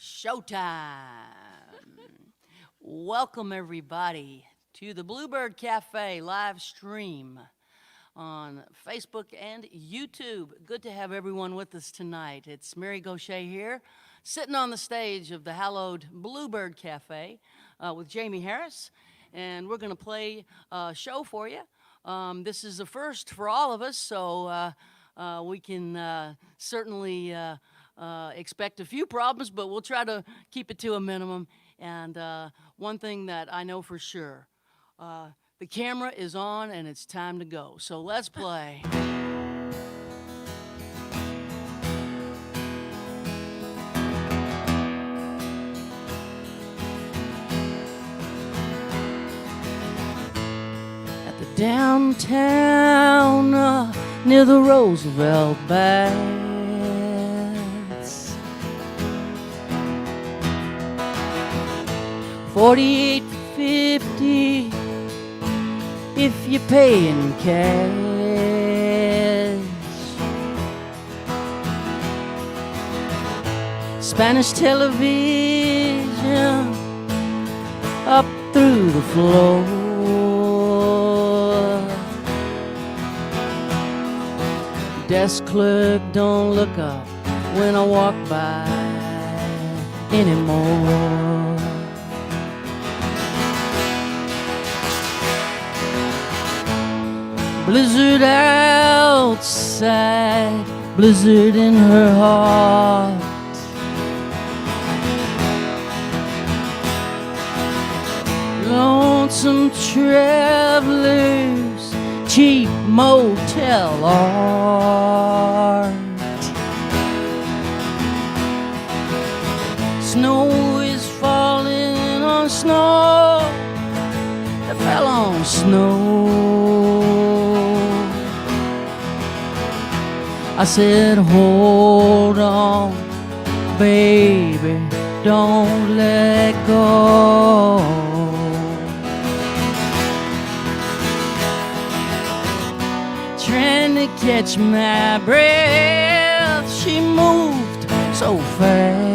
Showtime. Welcome, everybody, to the Bluebird Cafe live stream on Facebook and YouTube. Good to have everyone with us tonight. It's Mary Gauthier here, sitting on the stage of the hallowed Bluebird Cafe with Jaimee Harris, and we're going to play a show for you. This is a first for all of us, so we can certainly expect a few problems, but we'll try to keep it to a minimum. And one thing that I know for sure, the camera is on and it's time to go. So let's play. At the downtown near the Roosevelt Baths, 48.50 if you pay in cash. Spanish television up through the floor. Desk clerk don't look up when I walk by anymore. Blizzard outside, blizzard in her heart. Lonesome travelers, cheap motel art. Snow is falling on snow that fell on snow. I said, hold on, baby, don't let go. Trying to catch my breath, she moved so fast.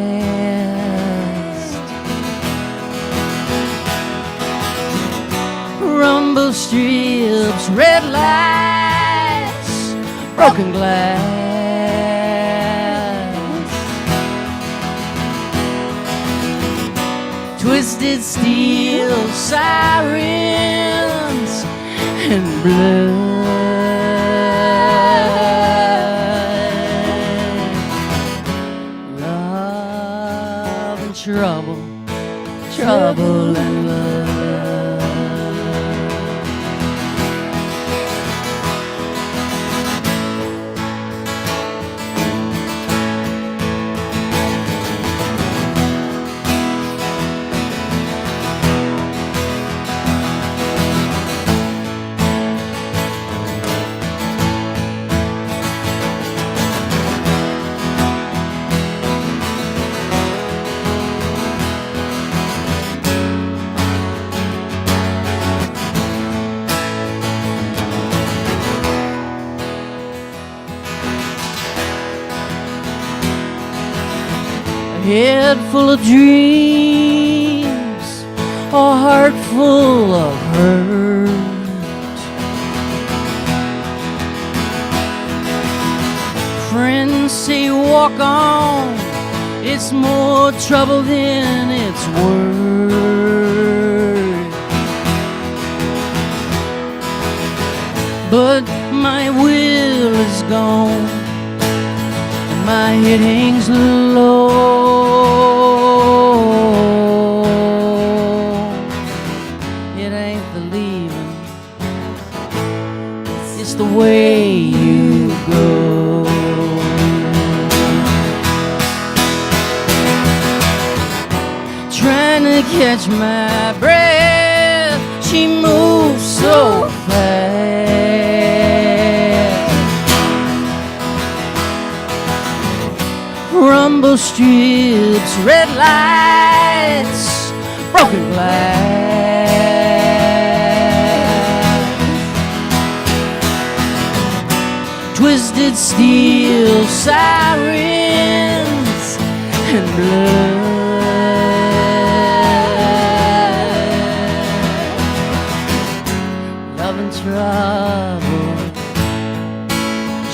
Rumble strips, red lights, broken glass. Twisted steel sirens and blood. Love and trouble, trouble and love. Head full of dreams, a heart full of hurt. Friends say walk on, it's more trouble than it's worth. But my will is gone, my head hangs low. It ain't the leaving, it's the way you go. Trying to catch my breath, she moves so fast. Rumble strips, red lights, broken glass. Twisted steel sirens and blood.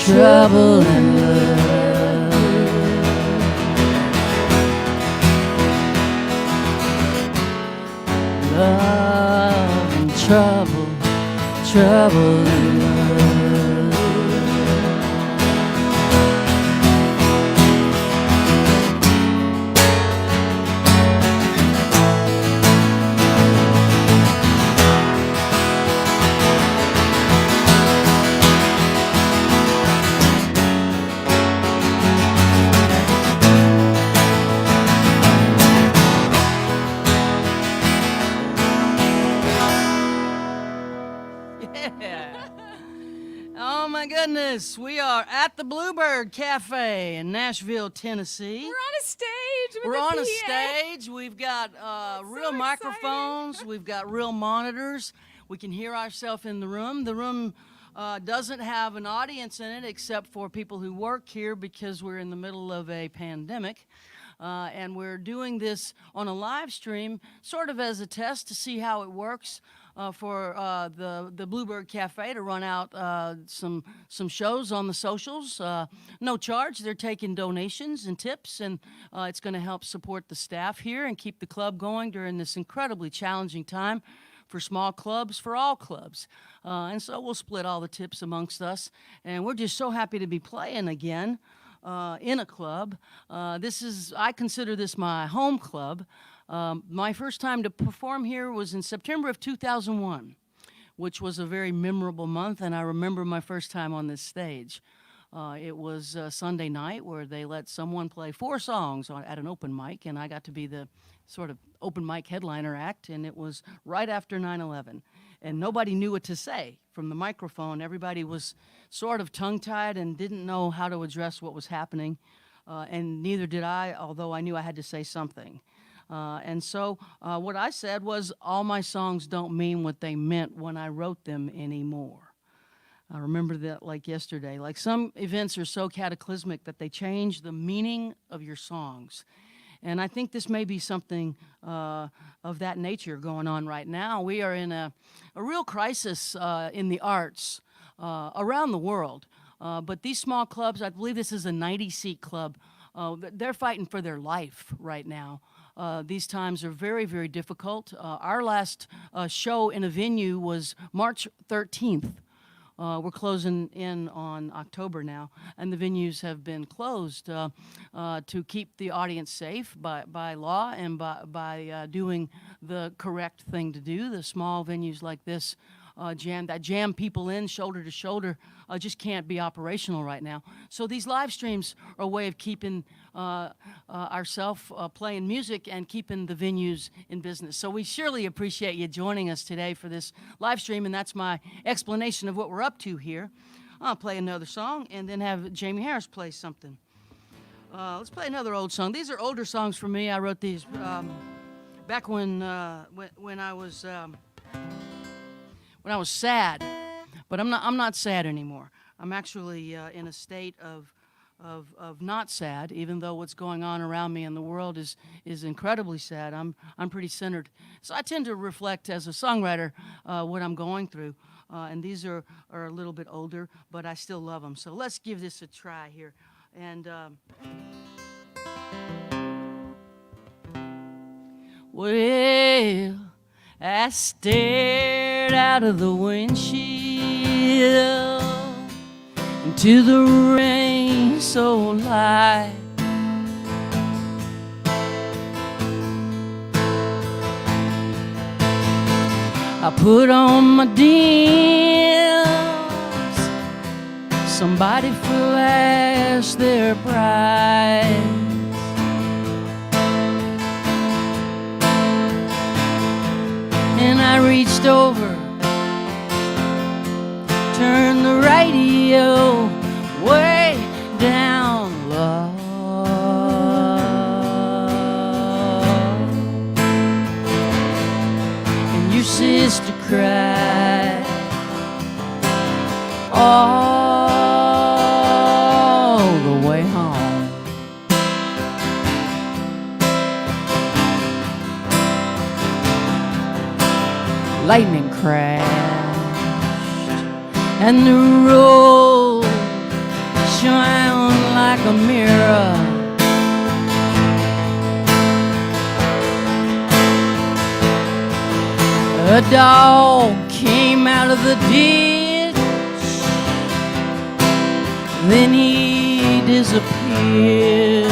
trouble and love and trouble and Oh my goodness, we are at the Bluebird Cafe in Nashville, Tennessee. We're on a stage. We're on a stage. We've got real so microphones. We've got real monitors. We can hear ourselves in the room. The room doesn't have an audience in it except for people who work here because we're in the middle of a pandemic. And we're doing this on a live stream sort of as a test to see how it works. For the Bluebird Cafe to run out some shows on the socials. No charge. They're taking donations and tips, and it's going to help support the staff here and keep the club going during this incredibly challenging time for small clubs, for all clubs. And so we'll split all the tips amongst us. And we're just so happy to be playing again in a club. I consider this my home club. My first time to perform here was in September of 2001, which was a very memorable month, and I remember my first time on this stage. It was Sunday night where they let someone play 4 songs at an open mic, and I got to be the sort of open mic headliner act, and it was right after 9/11. And nobody knew what to say from the microphone. Everybody was sort of tongue-tied and didn't know how to address what was happening, and neither did I, although I knew I had to say something. And so what I said was, all my songs don't mean what they meant when I wrote them anymore. I remember that like yesterday. Like, some events are so cataclysmic that they change the meaning of your songs. And I think this may be something of that nature going on right now. We are in a real crisis in the arts around the world. But these small clubs, I believe this is a 90-seat club, they're fighting for their life right now. These times are very, very difficult. Our last show in a venue was March 13th. We're closing in on October now, and the venues have been closed to keep the audience safe by law and by doing the correct thing to do. The small venues like this jam people in shoulder to shoulder just can't be operational right now. So these live streams are a way of keeping ourselves playing music and keeping the venues in business. So we surely appreciate you joining us today for this live stream, and that's my explanation of what we're up to here. I'll play another song and then have Jaimee Harris play something. Let's play another old song. These are older songs for me. I wrote these back when I was sad, but I'm not sad anymore. I'm actually in a state of not sad, even though what's going on around me in the world is incredibly sad. I'm pretty centered, so I tend to reflect as a songwriter what I'm going through. And these are a little bit older, but I still love them. So let's give this a try here. And well, I stared out of the windshield into the rain so light. I put on my dims, somebody flashed their price. And I reached over, turned the radio way down low. And your sister cried all the way home. Lightning crash and the road shone like a mirror. A dog came out of the ditch, then he disappeared.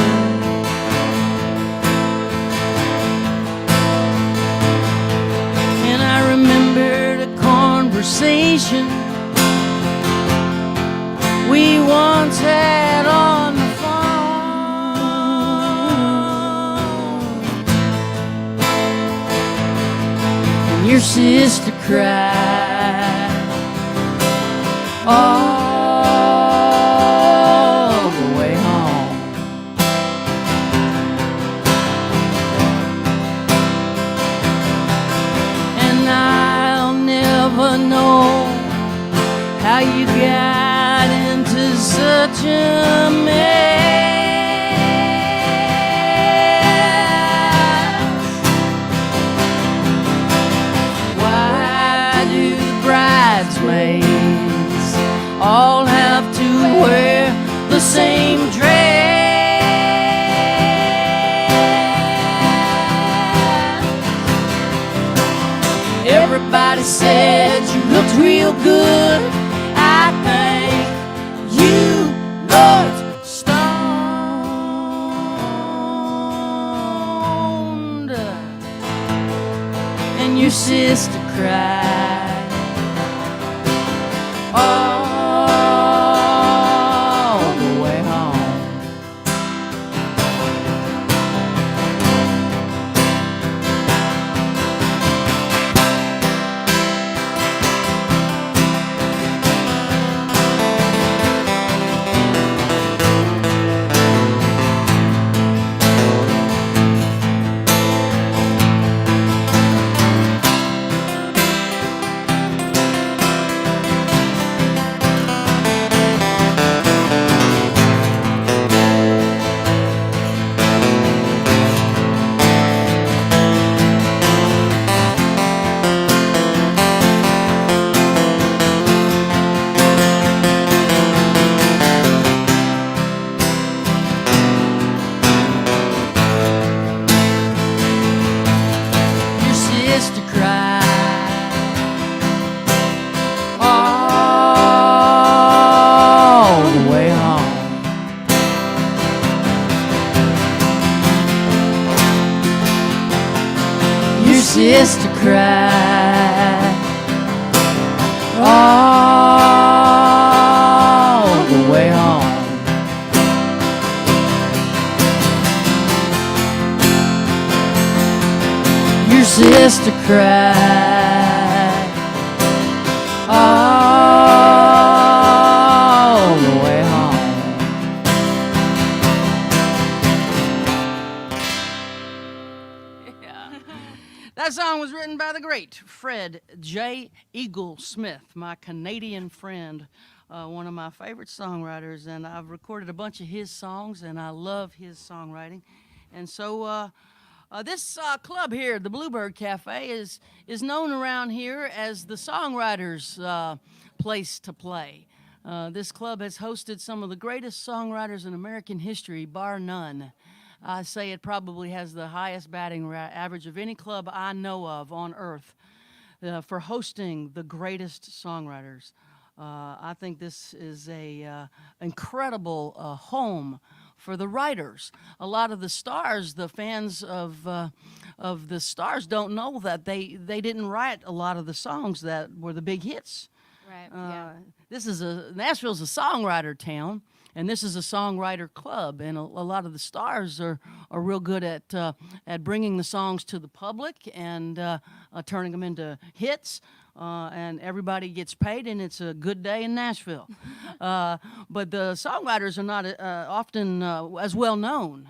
And I remembered a conversation we once had on the phone. And your sister cried all the way home. And I'll never know how you got into such a mess. Why do the bridesmaids all have to wear the same dress? Everybody said you looked real good. I think you looked stoned. And your sister cried all the way home. Sister cried all the way home. Your sister cried all the way home. Yeah. That song was written by the great Fred J. Eagle Smith, my Canadian friend, one of my favorite songwriters, and I've recorded a bunch of his songs, and I love his songwriting. And so this club here, the Bluebird Cafe, is known around here as the songwriters' place to play. This club has hosted some of the greatest songwriters in American history, bar none. I say it probably has the highest batting average of any club I know of on earth for hosting the greatest songwriters. I think this is a incredible home for the writers. A lot of the stars, the fans of the stars, don't know that they didn't write a lot of the songs that were the big hits. Right. Yeah. Nashville's a songwriter town, and this is a songwriter club, and a lot of the stars are real good at bringing the songs to the public and turning them into hits. And everybody gets paid, and it's a good day in Nashville. But the songwriters are not often as well known.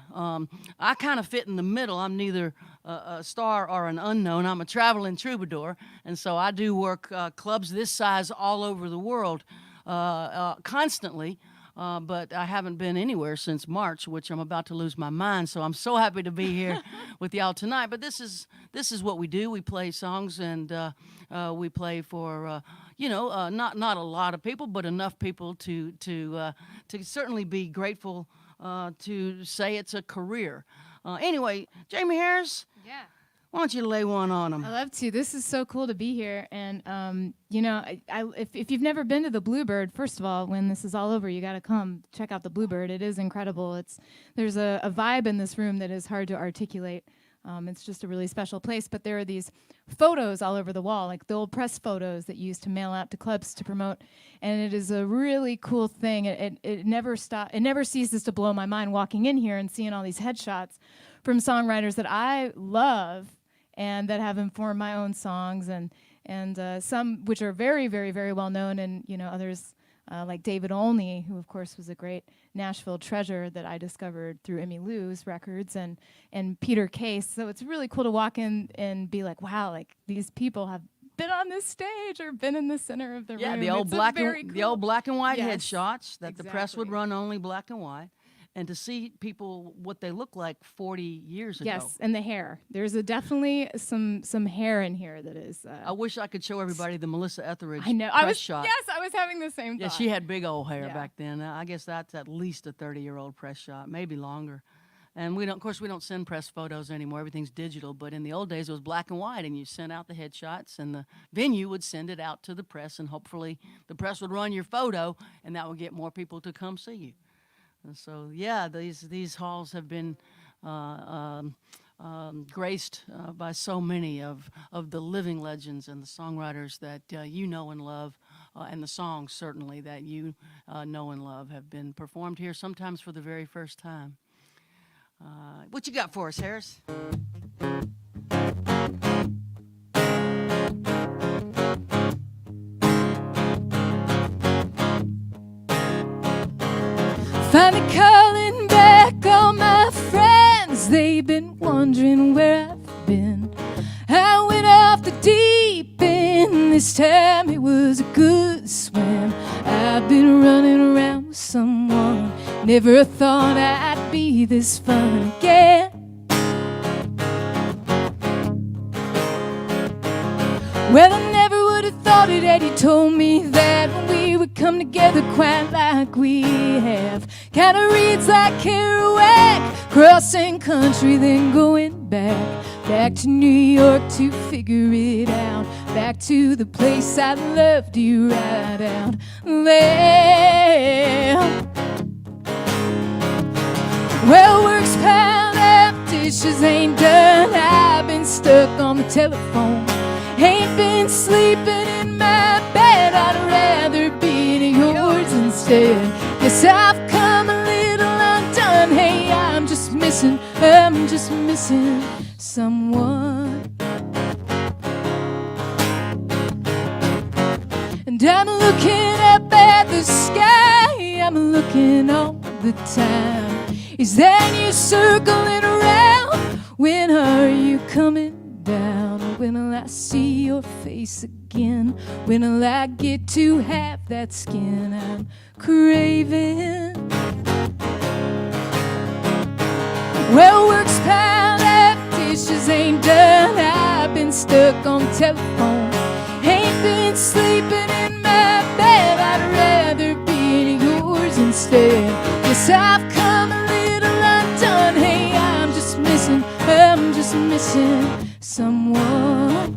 I kind of fit in the middle. I'm neither a star or an unknown. I'm a traveling troubadour, and so I do work clubs this size all over the world constantly. but I haven't been anywhere since March, which I'm about to lose my mind. So I'm so happy to be here with y'all tonight. But this is what we do. We play songs, and we play for not a lot of people, but enough people to certainly be grateful to say it's a career. Anyway, Jaimee Harris. Yeah. Why don't you lay one on them? I love to. This is so cool to be here. And, if you've never been to the Bluebird, first of all, when this is all over, you got to come check out the Bluebird. It is incredible. There's a vibe in this room that is hard to articulate. It's just a really special place. But there are these photos all over the wall, like the old press photos that you used to mail out to clubs to promote. And it is a really cool thing. It never ceases to blow my mind walking in here and seeing all these headshots from songwriters that I love and that have informed my own songs, and some which are very, very, very well known, and others like David Olney, who of course was a great Nashville treasure that I discovered through Emmy Lou's records, and Peter Case. So it's really cool to walk in and be like, wow, like these people have been on this stage or been in the center of the room. Yeah, the old black and white headshots that the press would run only black and white. And to see people what they look like 40 years ago. Yes, and the hair. There's definitely some hair in here that is. I wish I could show everybody the Melissa Etheridge shot. Yes, I was having the same thought. Yeah, she had big old hair back then. I guess that's at least a 30-year-old press shot, maybe longer. And we don't send press photos anymore. Everything's digital. But in the old days, it was black and white, and you sent out the headshots, and the venue would send it out to the press, and hopefully the press would run your photo, and that would get more people to come see you. And so, yeah, these halls have been graced by so many of the living legends and the songwriters that you know and love, and the songs certainly that you know and love have been performed here, sometimes for the very first time. What you got for us, Harris? Finally calling back all my friends. They've been wondering where I've been. I went off the deep end. This time it was a good swim. I've been running around with someone. Never thought I'd be this fun again. Well, I never would have thought it had you told me that when we would come together quite like we have. Kinda reads like Kerouac, crossing country then going back to New York to figure it out, back to the place I loved you right out there. Well, work's piled up, dishes ain't done, I've been stuck on the telephone. Ain't been sleeping in my bed, I'd rather be to yours instead. Guess I've come a little undone. Hey, I'm just missing someone. And I'm looking up at the sky, I'm looking all the time. Is that you circling around? When are you coming down? When will I see your face again? When will I get to have that skin I'm craving? Well, work's piled up, dishes ain't done, I've been stuck on the telephone. Ain't been sleeping in my bed, I'd rather be to yours instead. Yes, I've come a little undone. Hey, I'm just missing someone.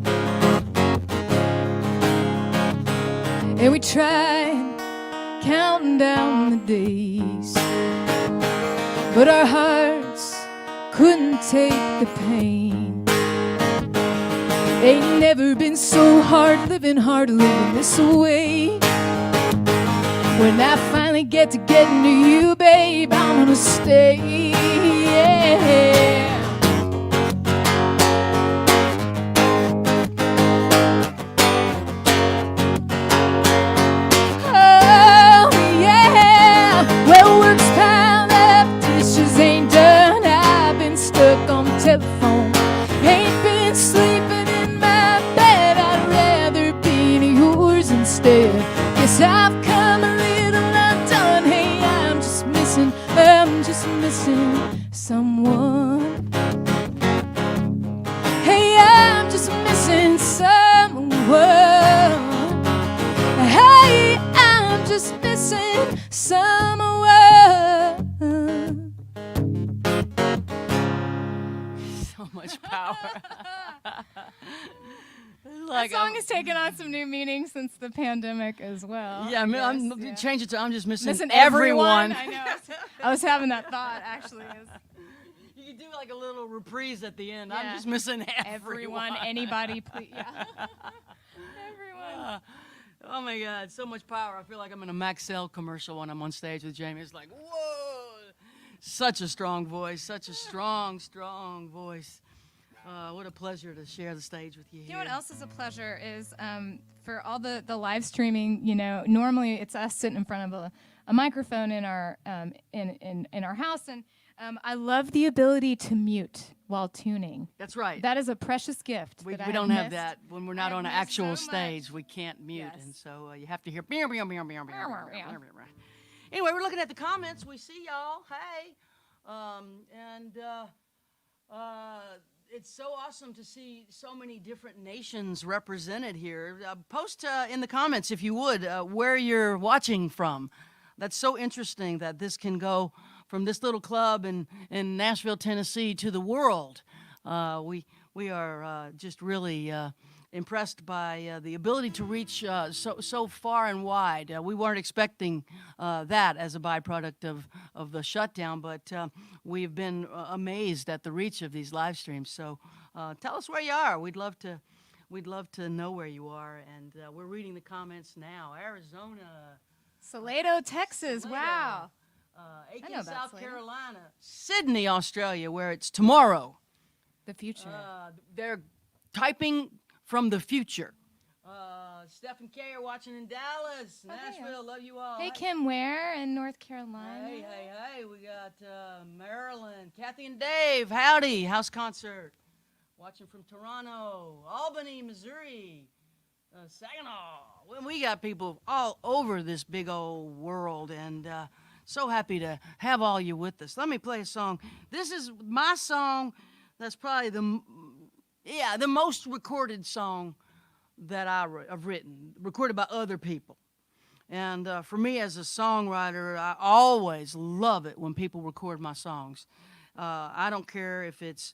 And we tried counting down the days, but our hearts couldn't take the pain. Ain't never been so hard living this way. When I finally get to getting to you, babe, I'm gonna stay. Yeah. Telephone. Ain't been sleeping in my bed, I'd rather be to yours instead. Guess I've come a little undone. Hey, just missing someone. So much power. That song has taken on some new meaning since the pandemic as well. Yeah, yeah. change it to I'm just missing everyone. I know. I was having that thought, actually. You could do like a little reprise at the end. Yeah. I'm just missing everyone. Anybody, please. Yeah. Everyone. Oh my God, so much power. I feel like I'm in a Maxell commercial when I'm on stage with Jaimee. It's like, whoa, such a strong voice, such a strong voice. What a pleasure to share the stage with you here. You know what else is a pleasure is for all the live streaming. You know, normally it's us sitting in front of a microphone in our in our house, and I love the ability to mute while tuning. That's right. That is a precious gift. We that don't have that when we're not I've on an missed actual so stage. much. We can't mute, Yes. and so you have to hear. Anyway, we're looking at the comments. We see y'all. Hey, it's so awesome to see so many different nations represented here. Post in the comments, if you would, where you're watching from. That's so interesting that this can go from this little club in Nashville, Tennessee, to the world. We are just really impressed by the ability to reach so far and wide. We weren't expecting that as a byproduct of the shutdown, but we've been amazed at the reach of these live streams. So tell us where you are. We'd love to know where you are, and we're reading the comments now. Arizona, Salado, Texas. Salado, Wow. Aiken, South Salado. Carolina, Sydney, Australia, where it's tomorrow. The future. They're typing from the future. Steph and Kay are watching in Dallas, Nashville. Love you all. Hey, Kim Ware in North Carolina. Hey. We got Maryland. Kathy and Dave, howdy. House concert. Watching from Toronto, Albany, Missouri, Saginaw. We got people all over this big old world, and so happy to have all you with us. Let me play a song. This is my song. That's probably the most recorded song that I've written, recorded by other people. And for me as a songwriter, I always love it when people record my songs. I don't care if it's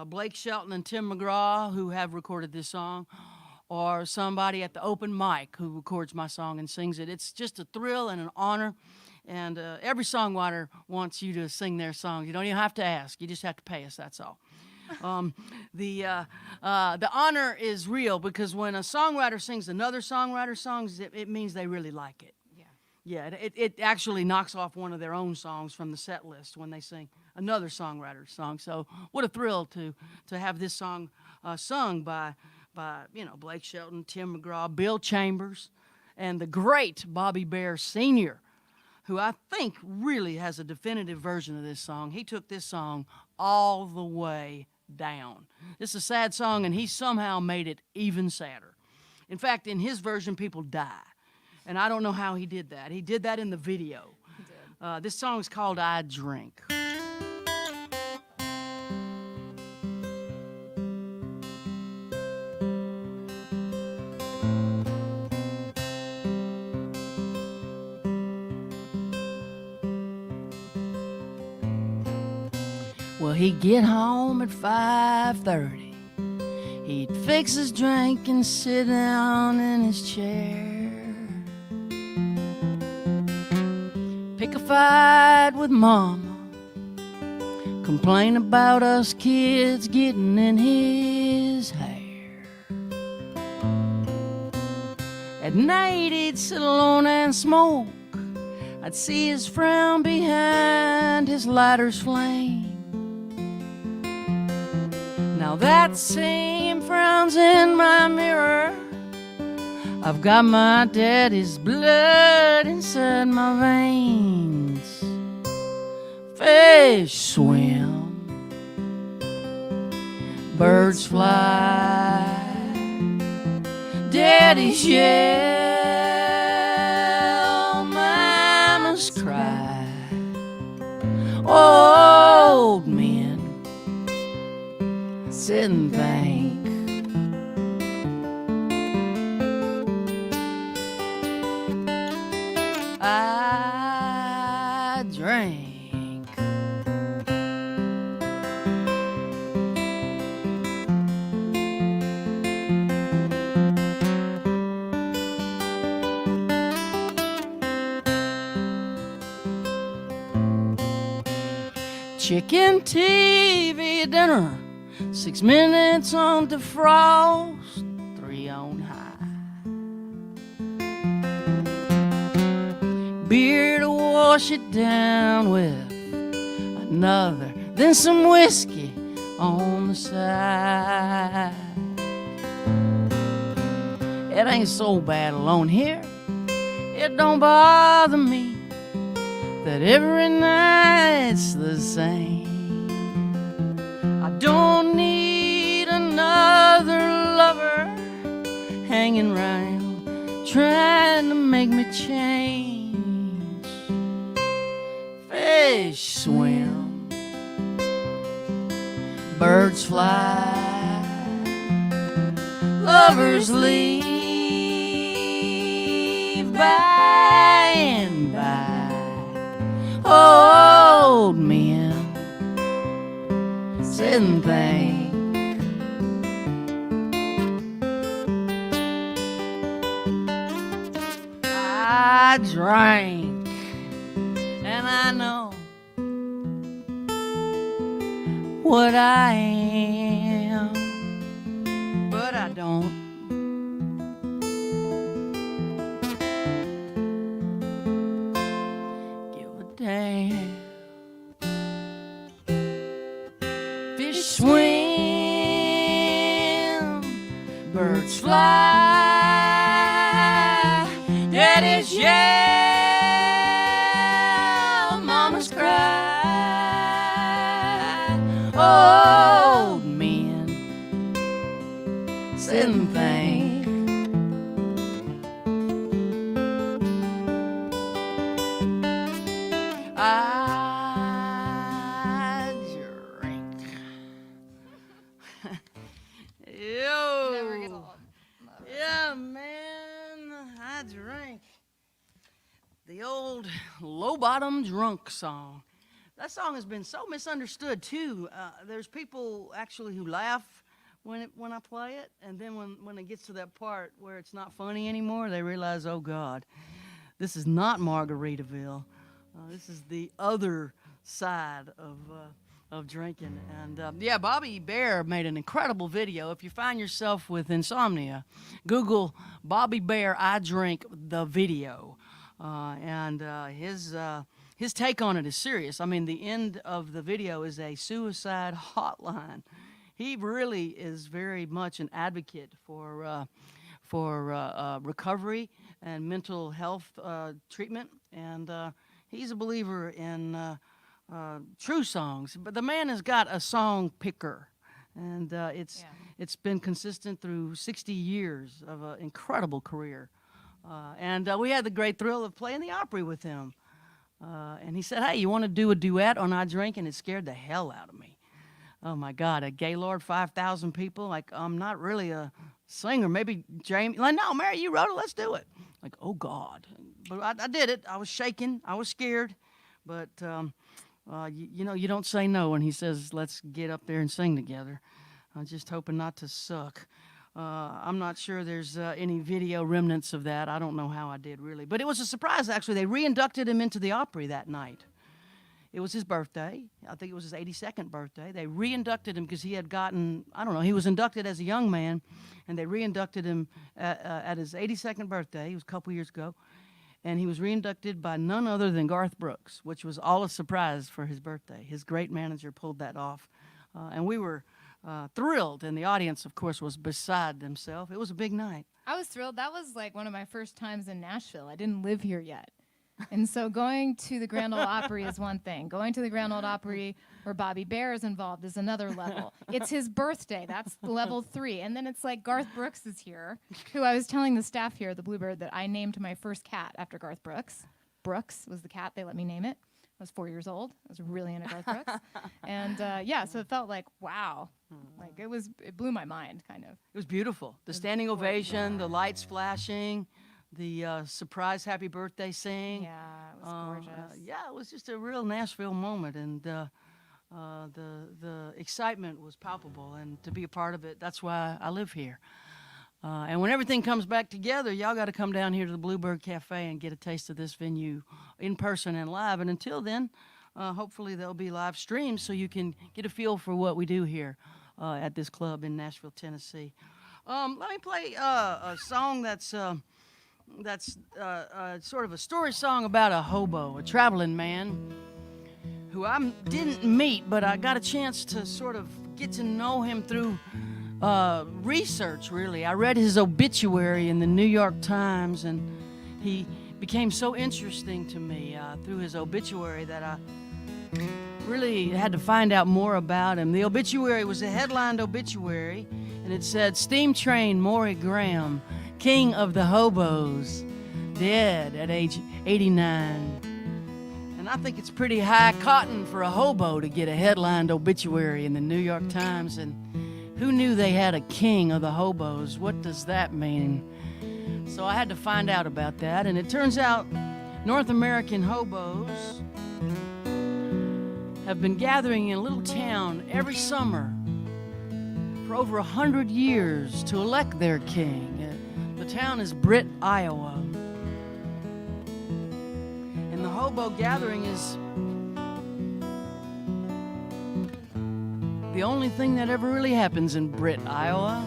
Blake Shelton and Tim McGraw who have recorded this song, or somebody at the open mic who records my song and sings it. It's just a thrill and an honor. And every songwriter wants you to sing their songs. You don't even have to ask. You just have to pay us, that's all. The honor is real, because when a songwriter sings another songwriter's songs, it means they really like it. Yeah, it actually knocks off one of their own songs from the set list when they sing another songwriter's song. So what a thrill to have this song sung by Blake Shelton, Tim McGraw, Bill Chambers, and the great Bobby Bear Sr., who I think really has a definitive version of this song. He took this song all the way down. It's a sad song, and he somehow made it even sadder. In fact, in his version, people die. And I don't know how he did that. He did that in the video. He did. This song is called I Drink. Well, he'd get home at 5:30. He'd fix his drink and sit down in his chair. Pick a fight with Mama, complain about us kids getting in his hair. At night he'd sit alone and smoke. I'd see his frown behind his lighter's flame. Now that same frown's in my mirror. I've got my daddy's blood inside my veins. Fish swim, birds fly, daddies yell, mamas cry. Old men sit and think. drink. Chicken TV dinner, 6 minutes on defrost, 3 on high. Beer to wash it down with, another, then some whiskey on the side. It ain't so bad alone here, it don't bother me that every night's the same. I don't need another lover hanging round trying to make me change. Fish swim, birds fly, lovers leave by and by. Old men sit and think. I drank and I know what I am, but I don't. Damn. Fish swim, birds fly, daddy's yell, mama's cry. Old men sit and think. I drink. Yo. Never get old. Yeah, man. I drink. The old low bottom drunk song. That song has been so misunderstood too. There's people actually who laugh when I play it, and then when it gets to that part where it's not funny anymore, they realize, oh God, this is not Margaritaville. This is the other side of drinking. And yeah, Bobby Bear made an incredible video. If you find yourself with insomnia, Google Bobby Bear I Drink the video. And his take on it is serious. I mean, the end of the video is a suicide hotline. He really is very much an advocate for recovery and mental health treatment. And he's a believer in true songs, but the man has got a song picker, and it's been consistent through 60 years of an incredible career. And we had the great thrill of playing the Opry with him. And he said, hey, you want to do a duet on I Drink? And it scared the hell out of me. Oh, my God, a Gaylord, 5,000 people. Like, I'm not really a singer. Maybe Jaimee. Like, no, Mary, you wrote it. Let's do it. Like, oh, God. But I did it. I was shaking. I was scared. But, you know, you don't say no when he says, let's get up there and sing together. I'm just hoping not to suck. I'm not sure there's any video remnants of that. I don't know how I did, really. But it was a surprise, actually. They re-inducted him into the Opry that night. It was his birthday. I think it was his 82nd birthday. They re-inducted him because he had gotten, I don't know, he was inducted as a young man, and they re-inducted him at his 82nd birthday. It was a couple years ago. And he was re-inducted by none other than Garth Brooks, which was all a surprise for his birthday. His great manager pulled that off. And we were thrilled, and the audience, of course, was beside themselves. It was a big night. I was thrilled. That was like one of my first times in Nashville. I didn't live here yet. And so going to the Grand Ole Opry is one thing. Going to the Grand Ole Opry where Bobby Bear is involved is another level. It's his birthday. That's level 3. And then it's like Garth Brooks is here, who I was telling the staff here at the Bluebird that I named my first cat after Garth Brooks. Brooks was the cat. They let me name it. I was 4 years old. I was really into Garth Brooks. And yeah, so it felt like, wow. Like it blew my mind, kind of. It was beautiful. The standing ovation, the lights flashing, the surprise happy birthday sing. Yeah, it was gorgeous. Yeah, it was just a real Nashville moment, and the excitement was palpable. And to be a part of it, that's why I live here. And when everything comes back together, y'all got to come down here to the Bluebird Cafe and get a taste of this venue in person and live. And until then, hopefully there'll be live streams so you can get a feel for what we do here at this club in Nashville, Tennessee. Let me play a song that's sort of a story song about a hobo, a traveling man who I didn't meet, but I got a chance to sort of get to know him through research, really. I read his obituary in the New York Times, and he became so interesting to me through his obituary that I really had to find out more about him. The obituary was a headlined obituary, and it said, "Steam Train Maury Graham, King of the Hobos, dead at age 89. And I think it's pretty high cotton for a hobo to get a headlined obituary in the New York Times, and who knew they had a king of the hobos? What does that mean? So I had to find out about that, and it turns out North American hobos have been gathering in a little town every summer for over 100 years to elect their king. The town is Britt, Iowa. And the hobo gathering is the only thing that ever really happens in Britt, Iowa.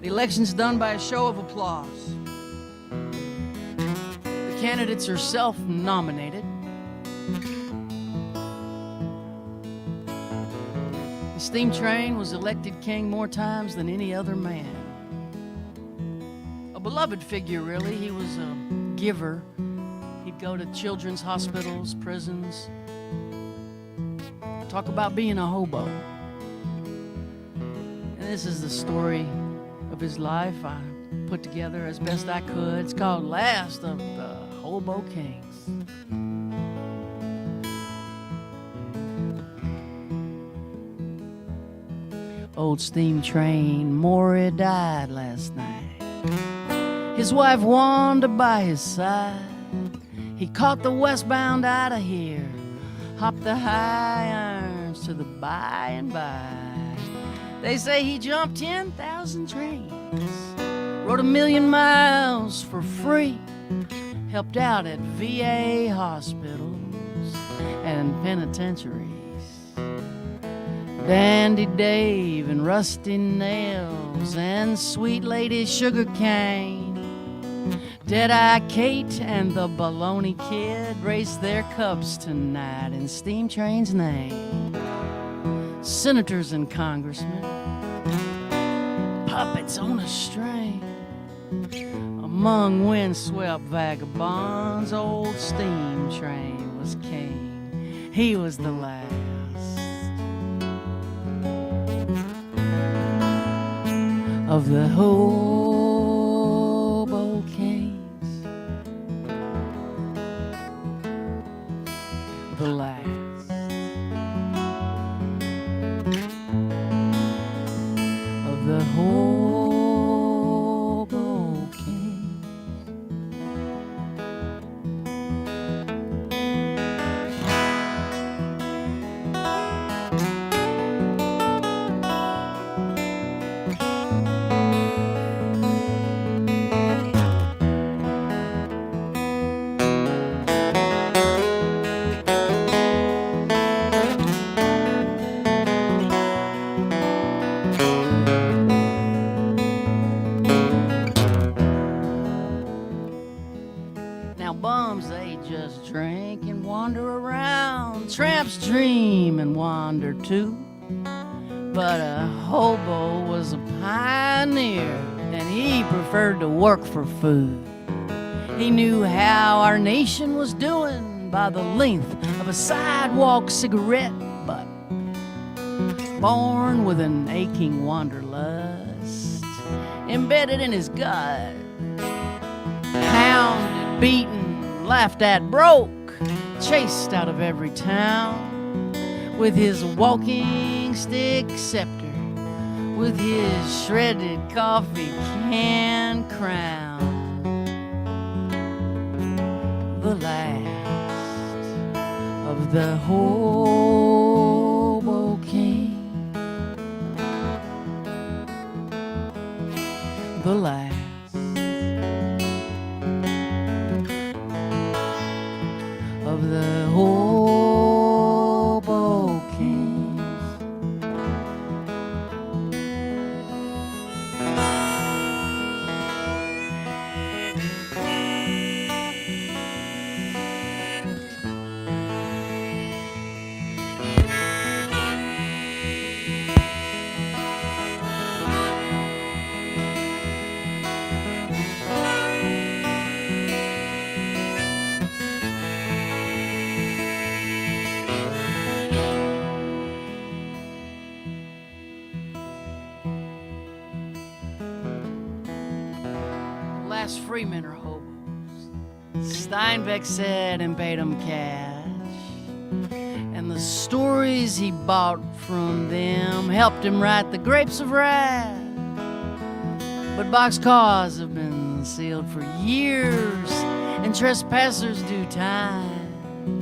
The election's done by a show of applause. The candidates are self-nominated. The steam train was elected king more times than any other man. A beloved figure, really. He was a giver. He'd go to children's hospitals, prisons. Talk about being a hobo. And this is the story of his life I put together as best I could. It's called Last of the Hobo Kings. Old steam train Maury died last night. His wife wandered by his side. He caught the westbound out of here, hopped the high irons to the by and by. They say he jumped 10,000 trains, rode 1,000,000 miles for free, helped out at VA hospitals and penitentiaries. Dandy Dave and Rusty Nails and Sweet Lady Sugar Cane, Dead-Eye Kate and the Baloney Kid race their cups tonight in Steam Train's name. Senators and congressmen, puppets on a string. Among windswept vagabonds, old Steam Train was king. He was the last of the hobo kings. The last of the hobo kings. Now bums, they just drink and wander around. Tramps dream and wander too. But a hobo was a pioneer, and he preferred to work for food. He knew how our nation was doing by the length of a sidewalk cigarette butt. Born with an aching wanderlust embedded in his gut. Hounded, beaten, laughed at, broke, chased out of every town with his walking stick scepter, with his shredded coffee can. and crown, the last of the hobo king, the last of the hobo kings. Last freemen are hobos. Steinbeck said and paid him cash. And the stories he bought from them helped him write The Grapes of Wrath. But boxcars have been sealed for years, and trespassers do time.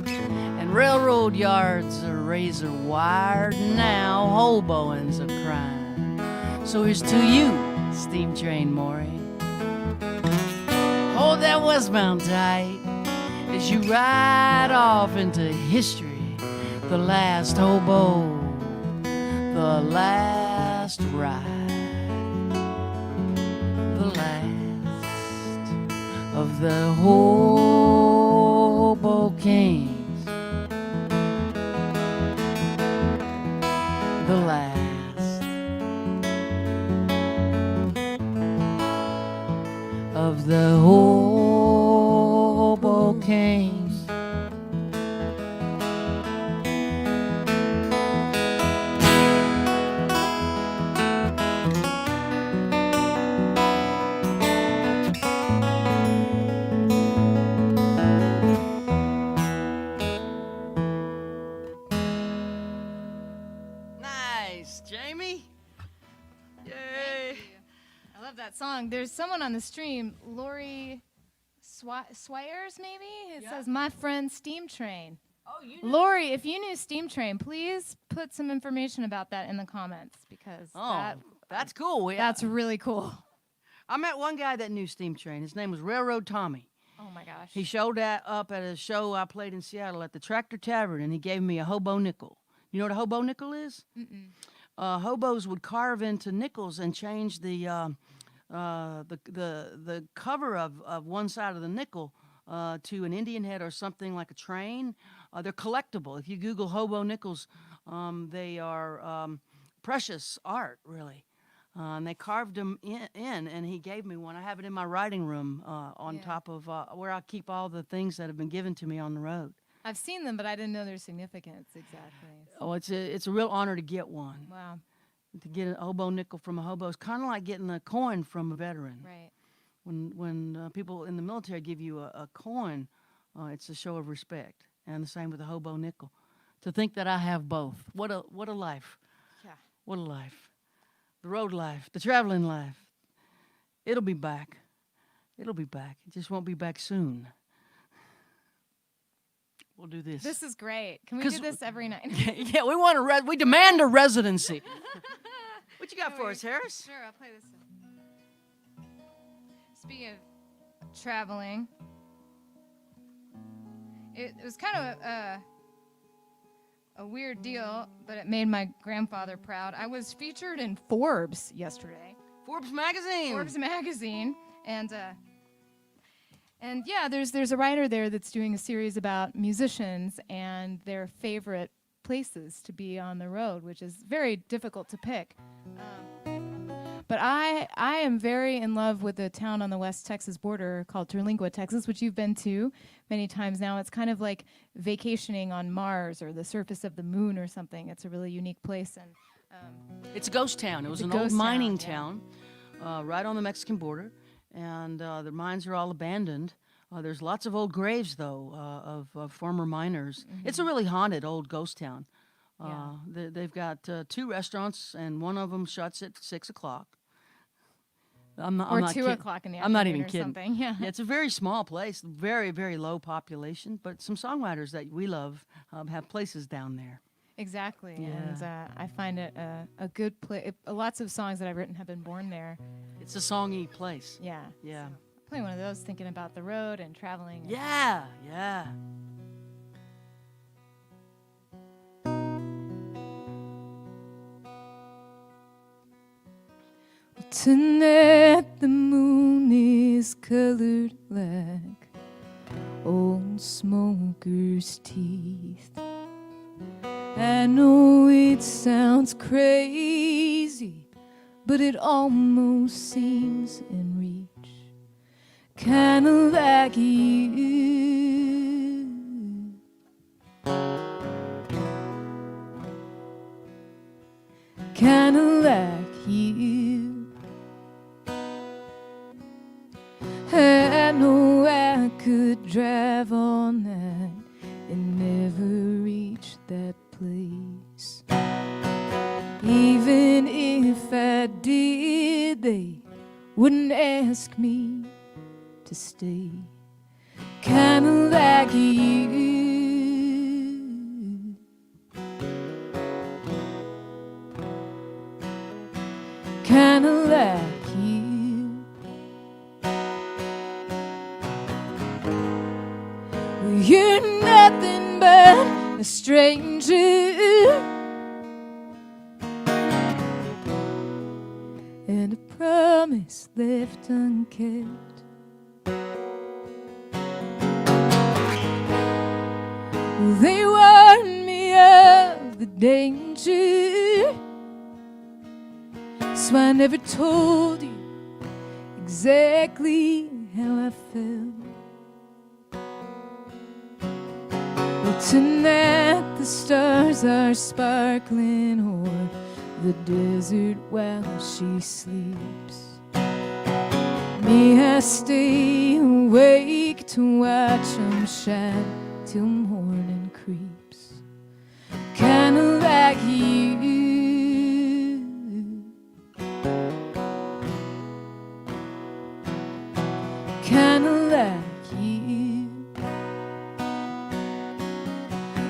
And railroad yards are razor wired, now hoboing's a crime. So here's to you, steam train Maury. Hold that westbound tight as you ride off into history. The last hobo, the last ride, the last of the hobo kings, the last of the hobo kings. Nice, Jaimee. Yay. I love that song. There's someone on the stream, Lori Swires, maybe? It says, "My friend Steam Train." Oh, you Lori, if you knew Steam Train, please put some information about that in the comments, because that's cool. that's really cool. I met one guy that knew Steam Train. His name was Railroad Tommy. Oh my gosh. He showed up at a show I played in Seattle at the Tractor Tavern, and he gave me a hobo nickel. You know what a hobo nickel is? Hobos would carve into nickels and change the cover of one side of the nickel to an Indian head or something like a train. They're collectible. If you Google hobo nickels, they are precious art, really. And they carved them in, and he gave me one. I have it in my writing room on top of where I keep all the things that have been given to me on the road. I've seen them, but I didn't know their significance exactly. Oh, it's a real honor to get one. Wow. To get a hobo nickel from a hobo is kind of like getting a coin from a veteran. Right. When people in the military give you a coin, it's a show of respect. And the same with a hobo nickel. To think that I have both. What a life. Yeah. What a life. The road life, the traveling life. It'll be back. It'll be back. It just won't be back soon. We'll do this. This is great. Can we do this every night? Yeah, we demand a residency. What you got for us, Harris? Sure, I'll play this. Speaking of traveling, it was kind of a weird deal, but it made my grandfather proud. I was featured in Forbes yesterday. Forbes magazine. Forbes magazine, and yeah, there's a writer there that's doing a series about musicians and their favorite places to be on the road, which is very difficult to pick. But I am very in love with a town on the West Texas border called Terlingua, Texas, which you've been to many times now. It's kind of like vacationing on Mars or the surface of the moon or something. It's a really unique place. And it's a ghost town. It was an old mining town right on the Mexican border. And the mines are all abandoned. There's lots of old graves, though, of former miners. Mm-hmm. It's a really haunted old ghost town. They've got 2 restaurants, and one of them shuts at 6 o'clock. Or not 2 kidding. o'clock in the I'm not afternoon even or kidding. something. Yeah. Yeah, it's a very small place, very, very low population, but some songwriters that we love have places down there. Exactly. Yeah. And I find it a good place. Lots of songs that I've written have been born there. It's a songy place. Yeah. Yeah. So playing one of those, thinking about the road and traveling. And Yeah, yeah. Tonight the moon is colored like old smoker's teeth. I know it sounds crazy, but it almost seems in reach, kinda like you. Kinda like you. I know I could drive all night and never reach that place. Even if I did, they wouldn't ask me to stay. Kinda like you. Kinda like you. You're nothing but a stranger and a promise left unkept. They warned me of the danger, so I never told you exactly how I felt. But tonight the stars are sparkling o'er the desert while she sleeps. Me, I stay awake to watch 'em shine till morning creeps. Kinda like you. Kinda like you.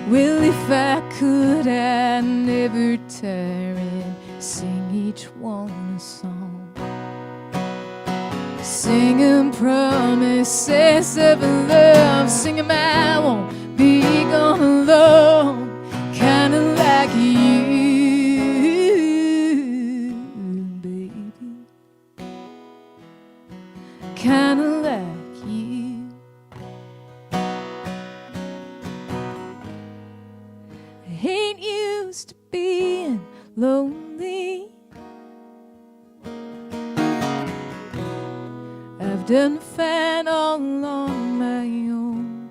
Well, if I could, I'd never tire and sing each one a song. Sing 'em promises of love, sing 'em I won't be gone alone. Kinda like you, baby. Kinda like you. I ain't used to being lonely. I've done fine all on my own.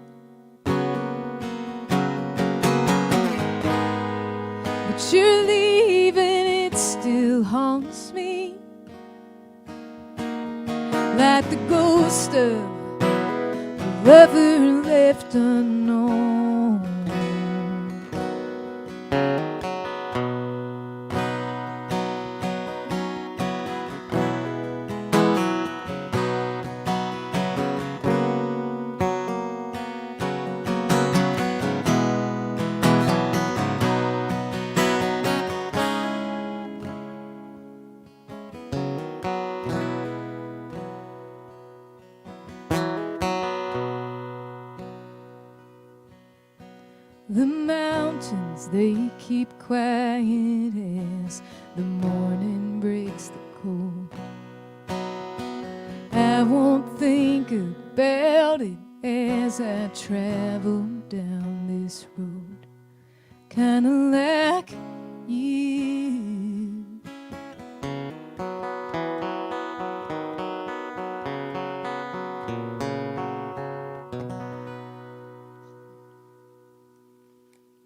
But you're leaving, it still haunts me, like the ghost of a lover left unknown. The mountains, they keep quiet as the morning breaks the cold. I won't think about it as I travel down this road. Kinda like you.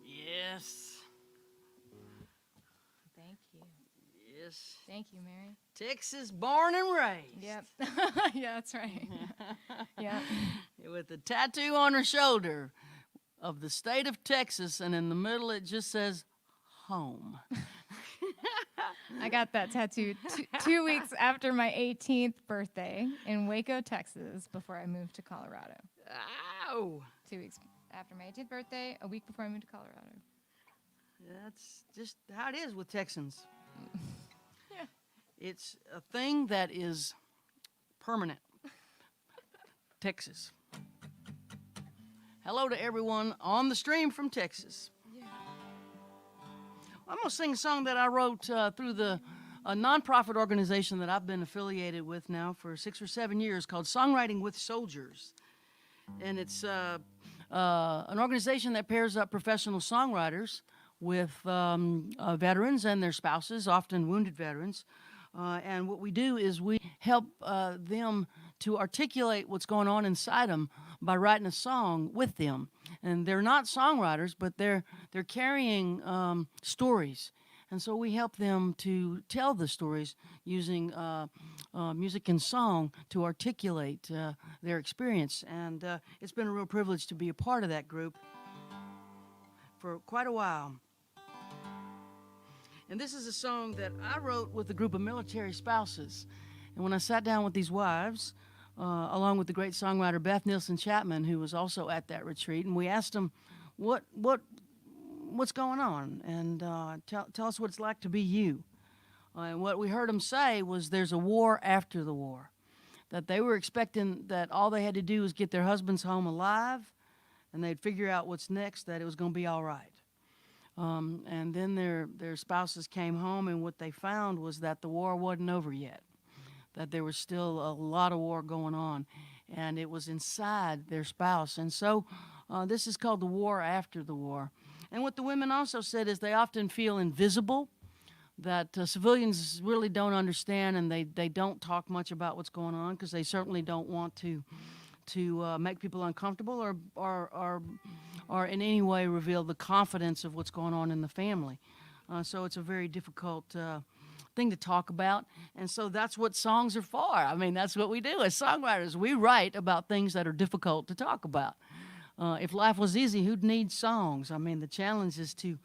Yes. Thank you. Yes. Thank you, Mary. Texas born and raised. Yep. Yeah, that's right. Yeah. With a tattoo on her shoulder of the state of Texas, and in the middle it just says home. I got that tattoo 2 weeks after my 18th birthday in Waco, Texas, before I moved to Colorado. Ow! 2 weeks after my 18th birthday, a week before I moved to Colorado. That's just how it is with Texans. Yeah. It's a thing that is permanent. Texas. Hello to everyone on the stream from Texas. Yeah. I'm going to sing a song that I wrote through a nonprofit organization that I've been affiliated with now for 6 or 7 years called Songwriting with Soldiers. And it's an organization that pairs up professional songwriters with veterans and their spouses, often wounded veterans. And what we do is we help them to articulate what's going on inside them by writing a song with them. And they're not songwriters, but they're carrying stories. And so we help them to tell the stories using music and song to articulate their experience. And it's been a real privilege to be a part of that group for quite a while. And this is a song that I wrote with a group of military spouses. And when I sat down with these wives, along with the great songwriter Beth Nielsen Chapman, who was also at that retreat, and we asked them, what's going on? And tell us what it's like to be you. And what we heard them say was there's a war after the war. That they were expecting that all they had to do was get their husbands home alive, and they'd figure out what's next, that it was going to be all right. And then their spouses came home, and what they found was that the war wasn't over yet, that there was still a lot of war going on, and it was inside their spouse. And so this is called the war after the war. And what the women also said is they often feel invisible, that civilians really don't understand, and they don't talk much about what's going on because they certainly don't want to make people uncomfortable or in any way reveal the confidence of what's going on in the family. So it's a very difficult thing to talk about. And so that's what songs are for. I mean, that's what we do as songwriters. We write about things that are difficult to talk about. If life was easy, who'd need songs? I mean, the challenge is to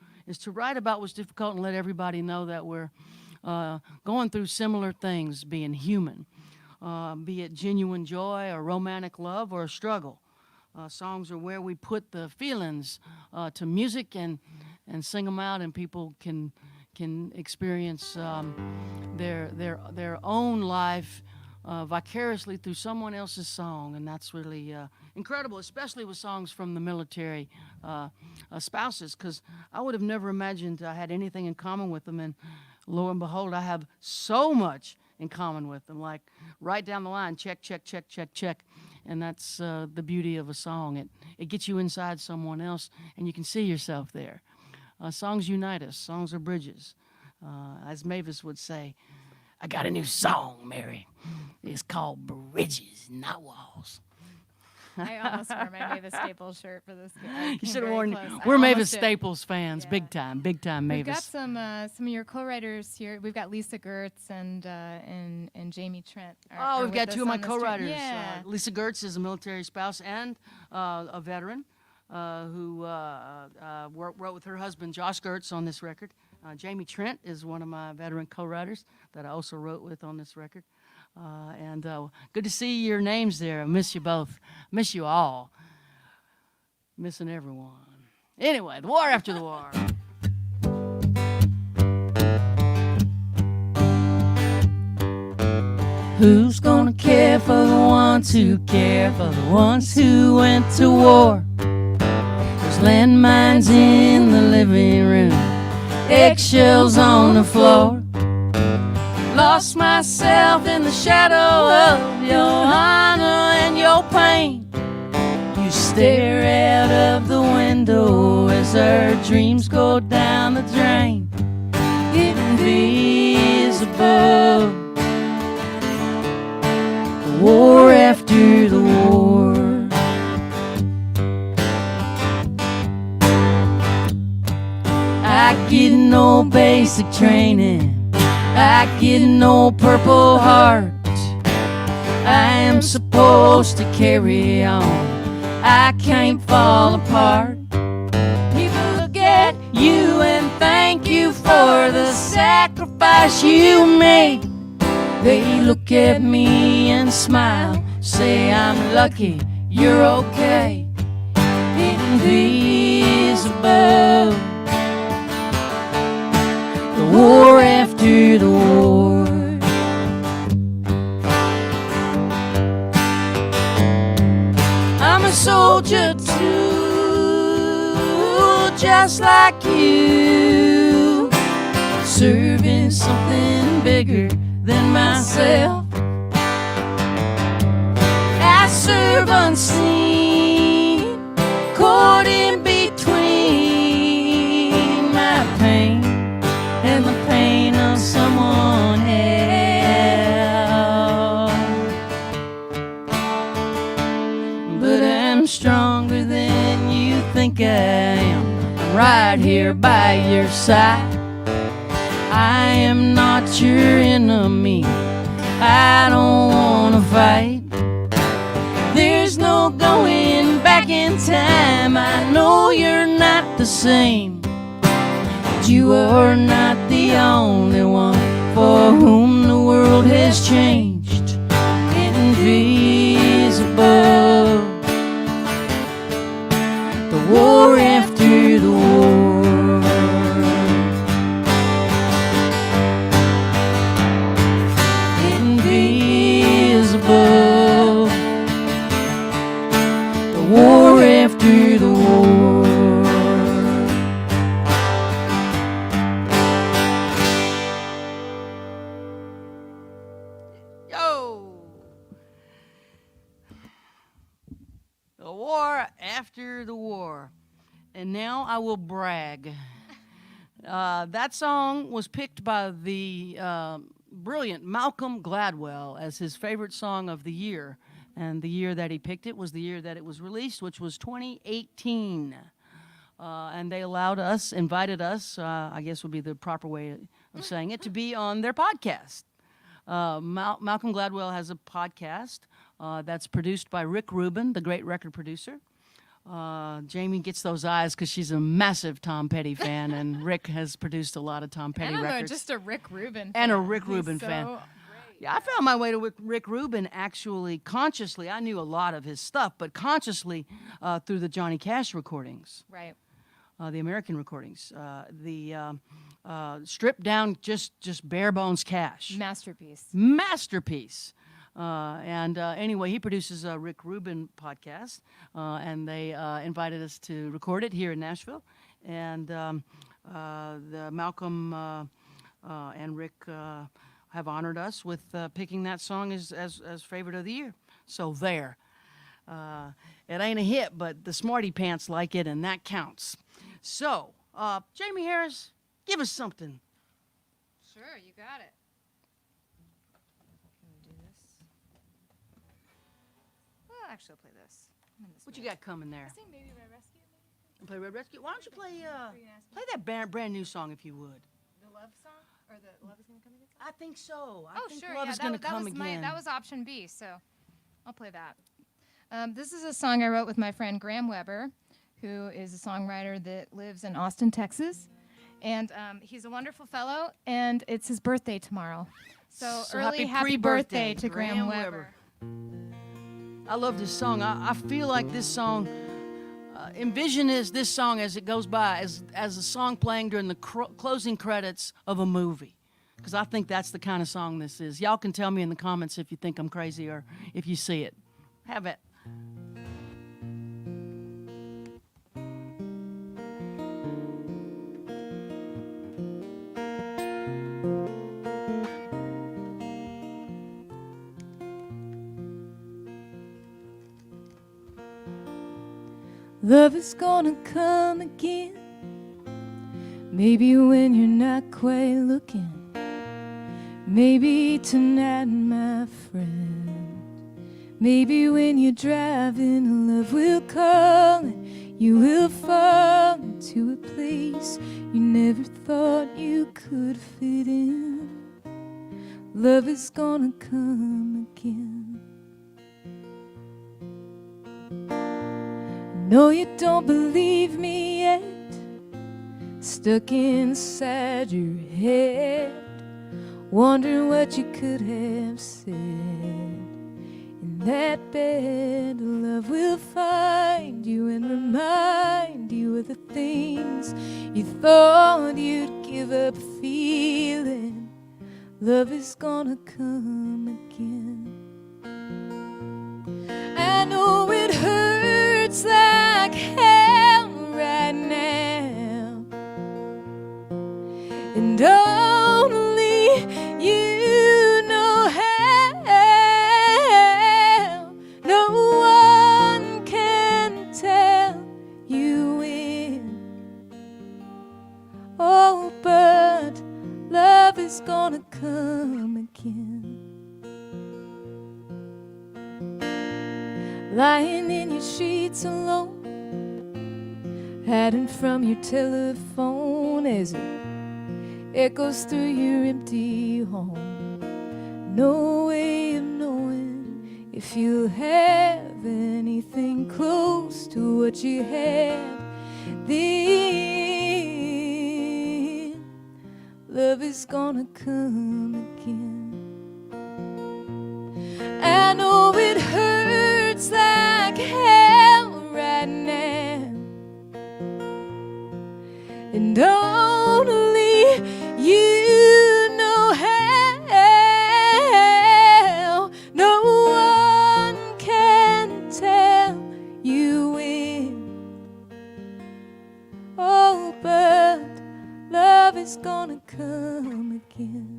write about what's difficult and let everybody know that we're going through similar things, being human, be it genuine joy or romantic love or a struggle. Songs are where we put the feelings to music and sing them out, and people can experience their own life vicariously through someone else's song, and that's really incredible, especially with songs from the military spouses, because I would have never imagined I had anything in common with them, and lo and behold, I have so much in common with them, like right down the line, check, check, check, check, check. And that's the beauty of a song. It gets you inside someone else, and you can see yourself there. Songs unite us. Songs are bridges. As Mavis would say, I got a new song, Mary. It's called Bridges, Not Walls. I almost wore my Mavis Staples shirt for this. You should have worn. We're Mavis Staples fans, yeah. Big time Mavis. We've got some of your co-writers here. We've got Lisa Gertz and Jaimee Trent. We've got two of my co-writers. Yeah. Lisa Gertz is a military spouse and a veteran who wrote with her husband Josh Gertz on this record. Jaimee Trent is one of my veteran co-writers that I also wrote with on this record. And good to see your names there. I miss you both. Miss you all. Missing everyone. Anyway, the war after the war. Who's gonna care for the ones who care for the ones who went to war? There's landmines in the living room, eggshells on the floor. Lost myself in the shadow of your honor and your pain. You stare out of the window as our dreams go down the drain. Invisible, the war after the war. I get no basic training, I get no Purple Heart. I am supposed to carry on, I can't fall apart. People look at you and thank you for the sacrifice sacrifice you made. They look at me and smile, say I'm lucky, you're okay. Invisible. The war after the war. I'm a soldier too, just like you, serving something bigger than myself. I serve unseen, caught in between my pain and the pain of someone else. But I'm stronger than you think I am, right here by your side. I am not your enemy, I don't wanna fight. There's no going back in time, I know you're not the same. But you are not the only one for whom the world has changed. Invisible. The war after the war. Invisible. The war after the war. Yo! The war after the war. And now I will brag. That song was picked by the brilliant Malcolm Gladwell as his favorite song of the year. And the year that he picked it was the year that it was released, which was 2018. And they invited us, I guess would be the proper way of saying it, to be on their podcast. Malcolm Gladwell has a podcast that's produced by Rick Rubin, the great record producer. Jaimee gets those eyes because she's a massive Tom Petty fan, and Rick has produced a lot of Tom Petty I don't know, records. just a Rick Rubin fan. And a Rick Rubin He's fan. so great. Yeah, I found my way to Rick Rubin actually consciously. I knew a lot of his stuff, but consciously through the Johnny Cash recordings, Right. the American recordings, the stripped down, just bare bones Cash. Masterpiece. Masterpiece. Anyway, he produces a Rick Rubin podcast, and they invited us to record it here in Nashville. And the Malcolm and Rick have honored us with picking that song as favorite of the year. So there. It ain't a hit, but the Smarty Pants like it, and that counts. So, Jaimee Harris, give us something. Sure, you got it. Can we do this? Well, actually, I'll play this. What you got coming there? I think maybe Red Rescue. Maybe? Play Red Rescue? Why don't you play Are you gonna ask me? that brand new song if you would? The love song? Or the Love is Gonna Come Again song? I think so. I think Sure. Love Yeah, is Gonna that Come was Again. that was option B, so I'll play that. This is a song I wrote with my friend Graham Weber, who is a songwriter that lives in Austin, Texas. And he's a wonderful fellow, and it's his birthday tomorrow. So early happy birthday to Graham Weber. I love this song. I feel like this song, envision this song as it goes by, as a song playing during the closing credits of a movie. Because I think that's the kind of song this is. Y'all can tell me in the comments if you think I'm crazy or if you see it. Have it. Love is gonna come again. Maybe when you're not quite looking. Maybe tonight, my friend. Maybe when you're driving, love will call and you will fall into a place you never thought you could fit in. Love is gonna come again. No, you don't believe me yet. Stuck inside your head. wondering what you could have said. In that bed, love will find you and remind you of the things you thought you'd give up feeling. Love is gonna come again. I know it hurts like hell right now, and only you know how. No one can tell you when. Oh, but love is gonna come again. Lying in your sheets alone, hiding from your telephone as it echoes through your empty home. No way of knowing if you'll have anything close to what you had then. Love is gonna come again. I know it hurts like hell right now, and only you know how. No one can tell you when. Oh, but love is gonna come again.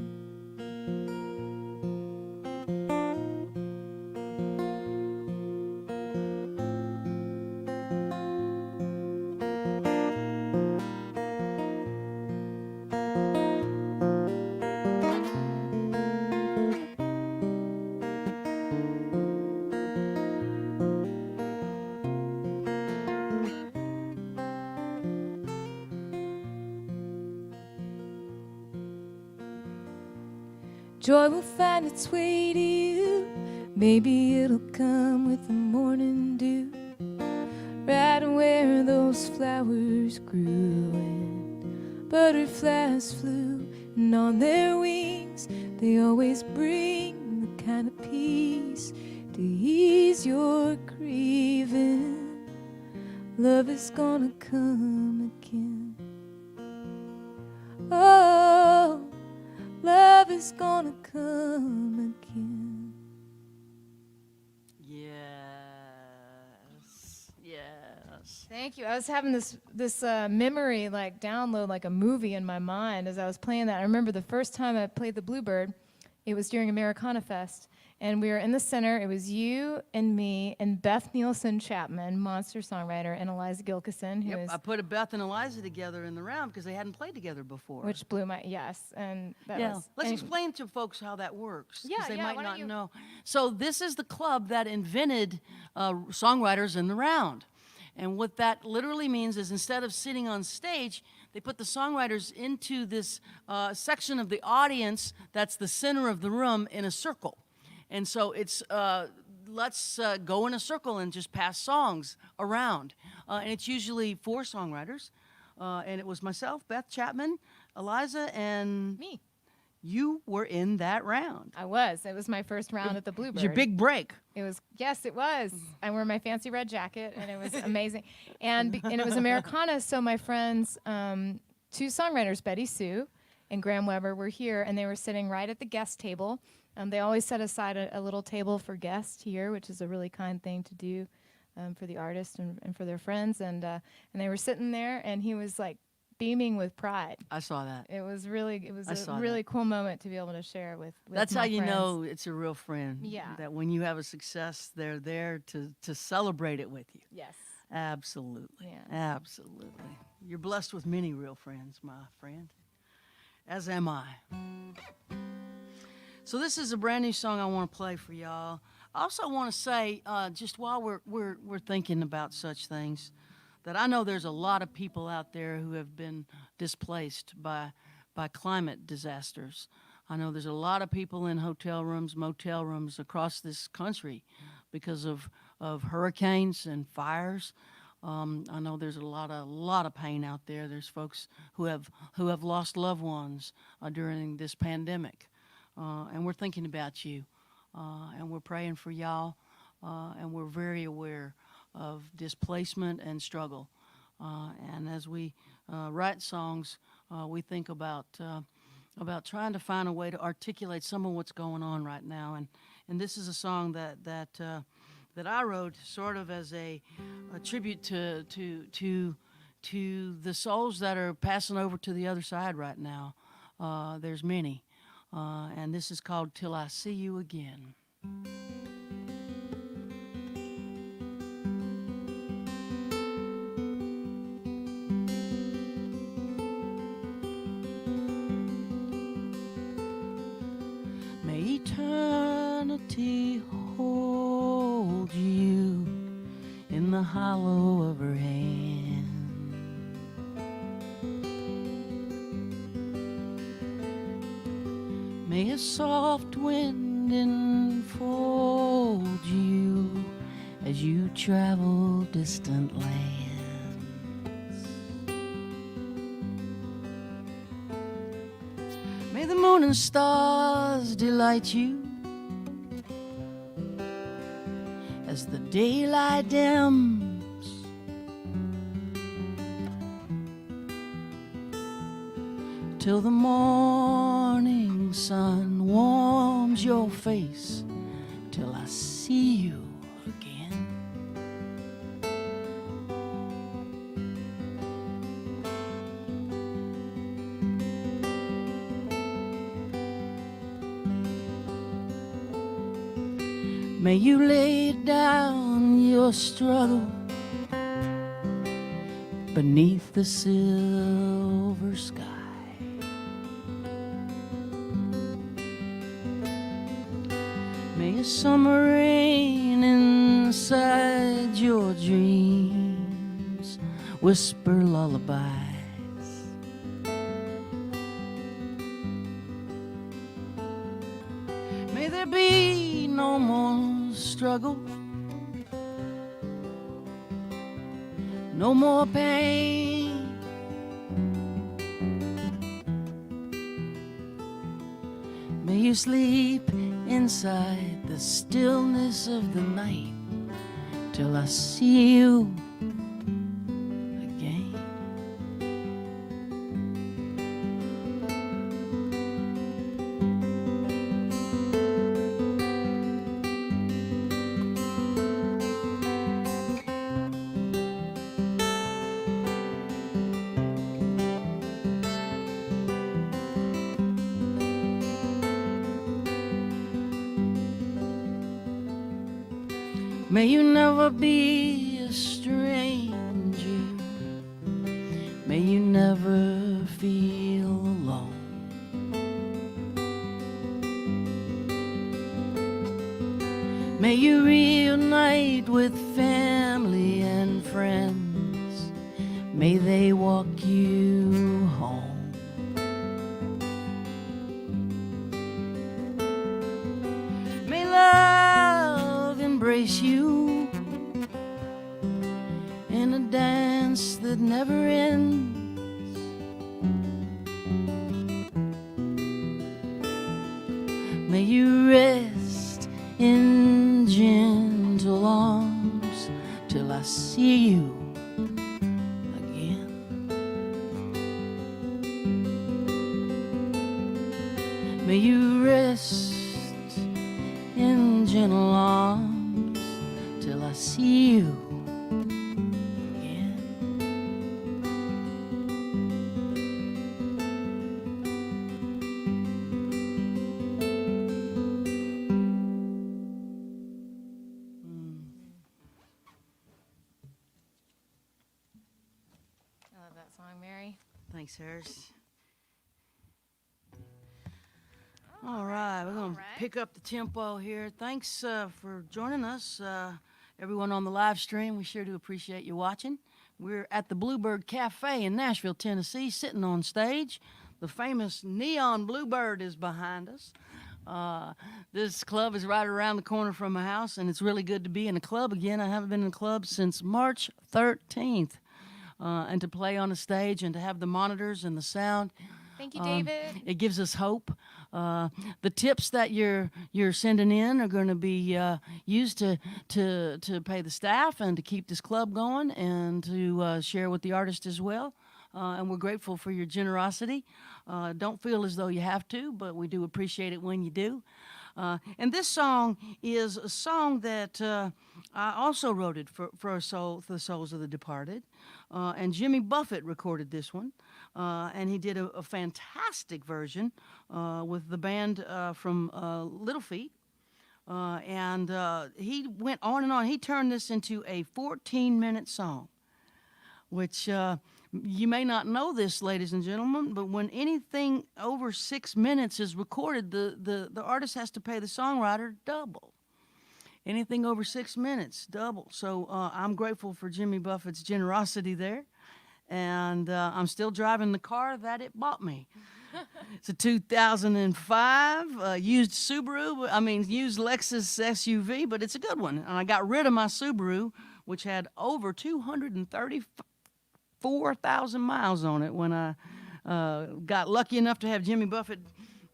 Joy will find its way to you. Maybe it'll come with the morning dew, right where those flowers grew and butterflies flew. And on their wings they always bring the kind of peace to ease your grieving. Love is gonna come again. Oh, love is gonna come again. Yes. Yes. Thank you. I was having this memory like download like a movie in my mind as I was playing that. I remember the first time I played the Bluebird, it was during Americana Fest, and we were in the center. It was you and me and Beth Nielsen Chapman, monster songwriter, and Eliza Gilkison, who Yep, is I put Beth and Eliza together in the round because they hadn't played together before. which blew my and that Yeah, was let's anyway. explain to folks how that works, because Yeah, they yeah, might why don't not you- know. So this is the club that invented songwriters in the round. And what that literally means is instead of sitting on stage, they put the songwriters into this section of the audience that's the center of the room in a circle. And so it's let's go in a circle and just pass songs around. And it's usually 4 songwriters. And it was myself, Beth Chapman, Eliza, and Me. you were in that round. I was. It was my first round at the It Bluebird. was your big break. It was, yes, it was. I wore my fancy red jacket, and it was amazing. And it was Americana, so my friends, 2 songwriters, Betty Sue and Graham Weber, were here, and they were sitting right at the guest table. They always set aside a little table for guests here, which is a really kind thing to do for the artist and for their friends. And they were sitting there, and he was like beaming with pride. I saw that. It was a really that. cool moment to be able to share with That's my how you friends. know it's a real friend. Yeah. That when you have a success, they're there to celebrate it with you. Yes. Absolutely. Yeah. Absolutely. You're blessed with many real friends, my friend. As am I. So this is a brand new song I want to play for y'all. I also want to say, just while we're thinking about such things, that I know there's a lot of people out there who have been displaced by climate disasters. I know there's a lot of people in hotel rooms, motel rooms across this country because of hurricanes and fires. I know there's a lot of pain out there. There's folks who have lost loved ones during this pandemic. and we're thinking about you, and we're praying for y'all, and we're very aware of displacement and struggle. And as we write songs, we think about trying to find a way to articulate some of what's going on right now. And this is a song that I wrote sort of as a tribute to the souls that are passing over to the other side right now. There's many, and this is called "Till I See You Again." May eternity hold you in the hollow of her hand. May a soft wind enfold you as you travel distant lands. May the moon and stars delight you as the daylight dims. Till the morning sun warms your face, till I see you again. May you lay down your struggle beneath the silver sky. May a summer rain inside your dreams whisper lullabies. May there be no more struggle, no more pain. May you sleep inside the stillness of the night till I see you again. May you never be a stranger. May you never feel alone. May you reunite with family and friends. May they walk you home. May love embrace you in a dance that never ends. May you rest in gentle arms till I see you again. May you rest in gentle arms till I see you again. I love that song, Mary. Thanks, Harris. All right, we're going to pick up the tempo here. Thanks for joining us, everyone on the live stream. We sure do appreciate you watching. We're at the Bluebird Cafe in Nashville, Tennessee, sitting on stage. The famous neon Bluebird is behind us. This club is right around the corner from my house, and it's really good to be in a club again. I haven't been in a club since March 13th. And to play on a stage and to have the monitors and the sound Thank you, David. It gives us hope. The tips that you're sending in are going to be used to pay the staff and to keep this club going and to share with the artist as well. And we're grateful for your generosity. Don't feel as though you have to, but we do appreciate it when you do. And this song is a song that I also wrote it for the souls of the departed. And Jimmy Buffett recorded this one. And he did a fantastic version with the band from Little Feat. And he went on and on. He turned this into a 14-minute song, which you may not know this, ladies and gentlemen, but when anything over 6 minutes is recorded, the artist has to pay the songwriter double. Anything over 6 minutes, double. So I'm grateful for Jimmy Buffett's generosity there. And I'm still driving the car that it bought me. It's a 2005 used Subaru, used Lexus SUV, but it's a good one. And I got rid of my Subaru, which had over 234,000 miles on it when I got lucky enough to have Jimmy Buffett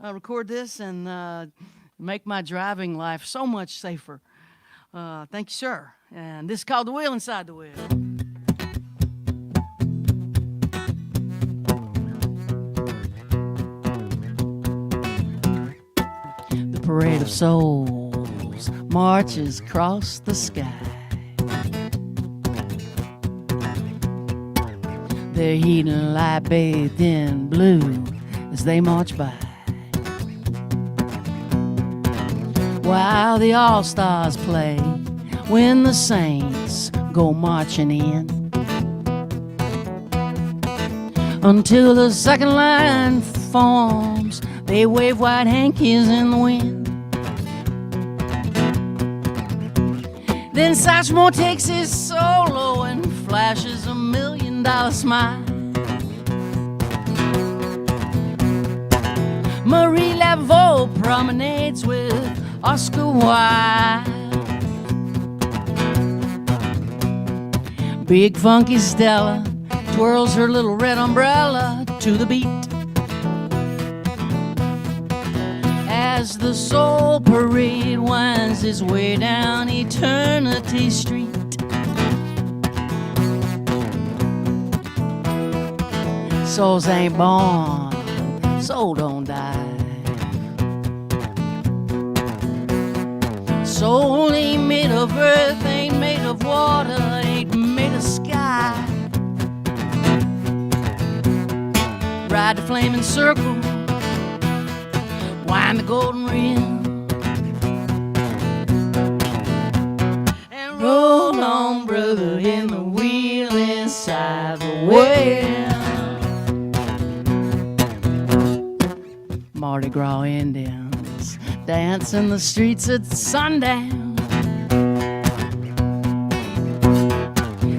record this and make my driving life so much safer. Thank you, sir. And this is called The Wheel Inside the Wheel. The parade of souls marches across the sky. Their heating light bathed in blue as they march by. While the all-stars play, when the saints go marching in, until the second line forms, they wave white hankies in the wind. Then Satchmo takes his solo and flashes $1 million smile. Marie Laveau promenades with Oscar Wilde. Big funky Stella twirls her little red umbrella to the beat as the soul parade winds its way down Eternity Street. Souls ain't born, soul don't die. Soul ain't made of earth, ain't made of water, ain't made of sky. Ride the flaming circle, wind the golden rim, and roll on, brother, in the wheel inside the wheel. Mardi Gras Indians dance in the streets at sundown.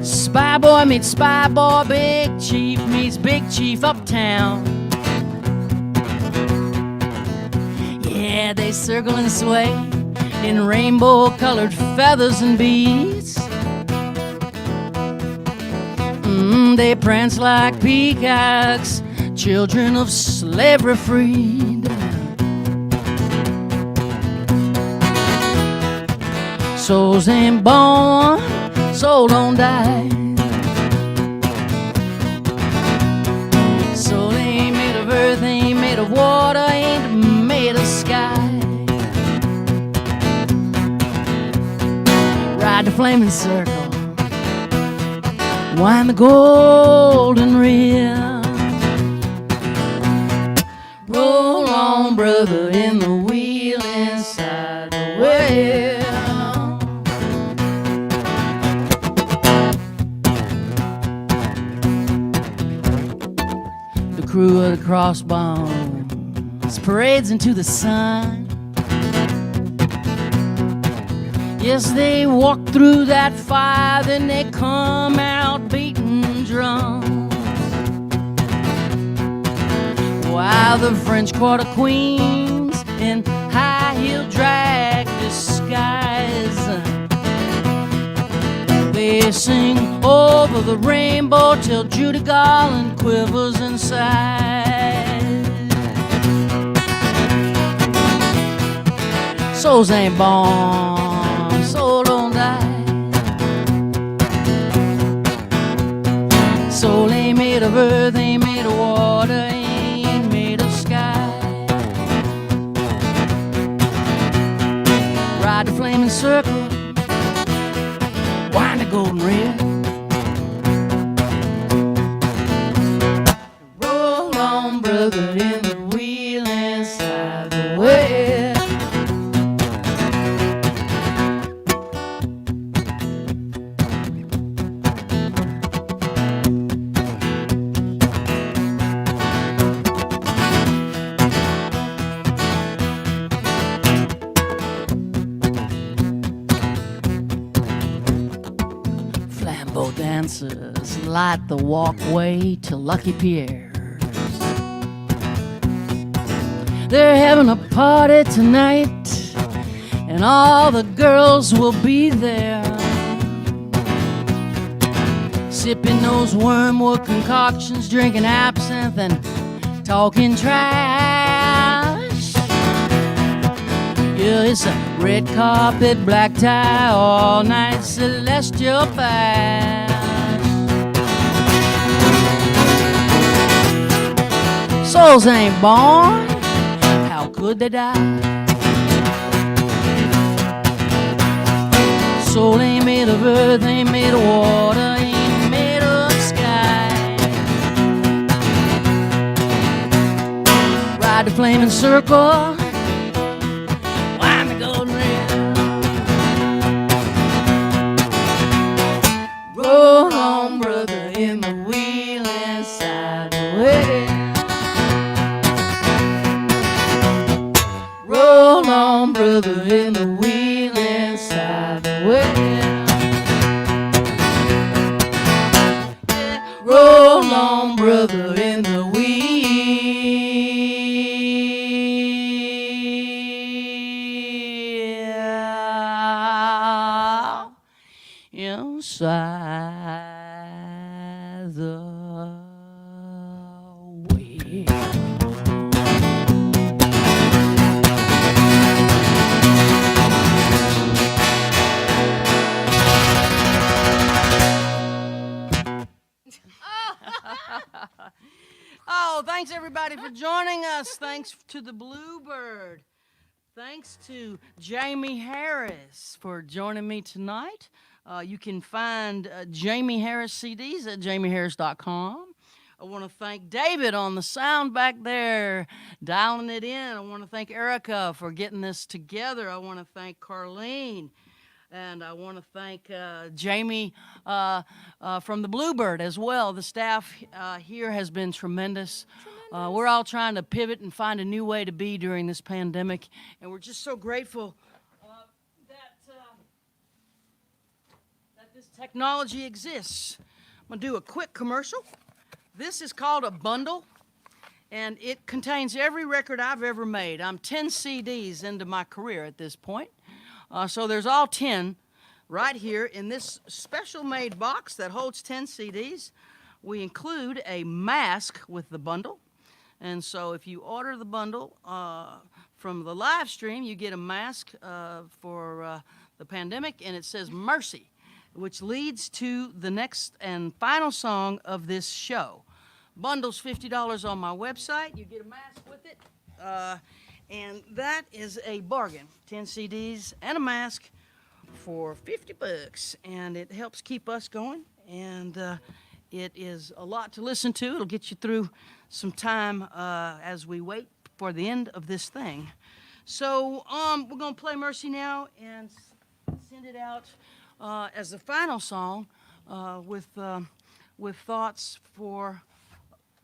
Spy boy meets spy boy, big chief meets big chief uptown. Yeah, they circle and sway in rainbow-colored feathers and beads. They prance like peacocks, children of slavery freed. Souls ain't born, soul don't die. Soul ain't made of earth, ain't made of water, ain't made of sky. Ride the flaming circle, wind the golden reel. Roll on, brother, in the wheel inside the wheel. The crew of the crossbones parades into the sun. Yes, they walk through that fire, then they come out beating drums. While the French Quarter queens in high-heel drag disguise, they sing over the rainbow till Judy Garland quivers inside. Souls ain't born, soul don't die. Soul ain't made of earth, ain't made of water, ain't made of sky. Ride the flaming circle, wind the golden red. Roll on, brother, in the wheel inside the way. Flambeau dancers light the walkway to Lucky Pierre's. They're having a party tonight, and all the girls will be there, sipping those wormwood concoctions, drinking absinthe and talking trash. Yeah, it's a red carpet, black tie, all night celestial bash. Souls ain't born, how could they die? Soul ain't made of earth, ain't made of water, ain't made of sky. Ride the flaming circle, wind the golden red. Roll on, brother, in the wheel inside the way. Roll on, brother, in the wheel inside the way. Roll on, brother, in the wheel inside the way. Oh, thanks everybody for joining us. Thanks to the Bluebird. Thanks to Jaimee Harris for joining me tonight. You can find Jaimee Harris CDs at jaimeeharris.com. I want to thank David on the sound back there, dialing it in. I want to thank Erica for getting this together. I want to thank Carlene. And I want to thank Jaimee from the Bluebird as well. The staff here has been tremendous. We're all trying to pivot and find a new way to be during this pandemic. And we're just so grateful that this technology exists. I'm going to do a quick commercial. This is called a bundle, and it contains every record I've ever made. I'm 10 CDs into my career at this point. So there's all 10 right here in this special made box that holds 10 CDs. We include a mask with the bundle. And so if you order the bundle from the live stream, you get a mask for the pandemic, and it says Mercy, which leads to the next and final song of this show. Bundle's $50 on my website. You get a mask with it. And that is a bargain. 10 CDs and a mask for $50. And it helps keep us going. And it is a lot to listen to. It'll get you through some time as we wait for the end of this thing. So we're going to play Mercy now and send it out as the final song with thoughts for...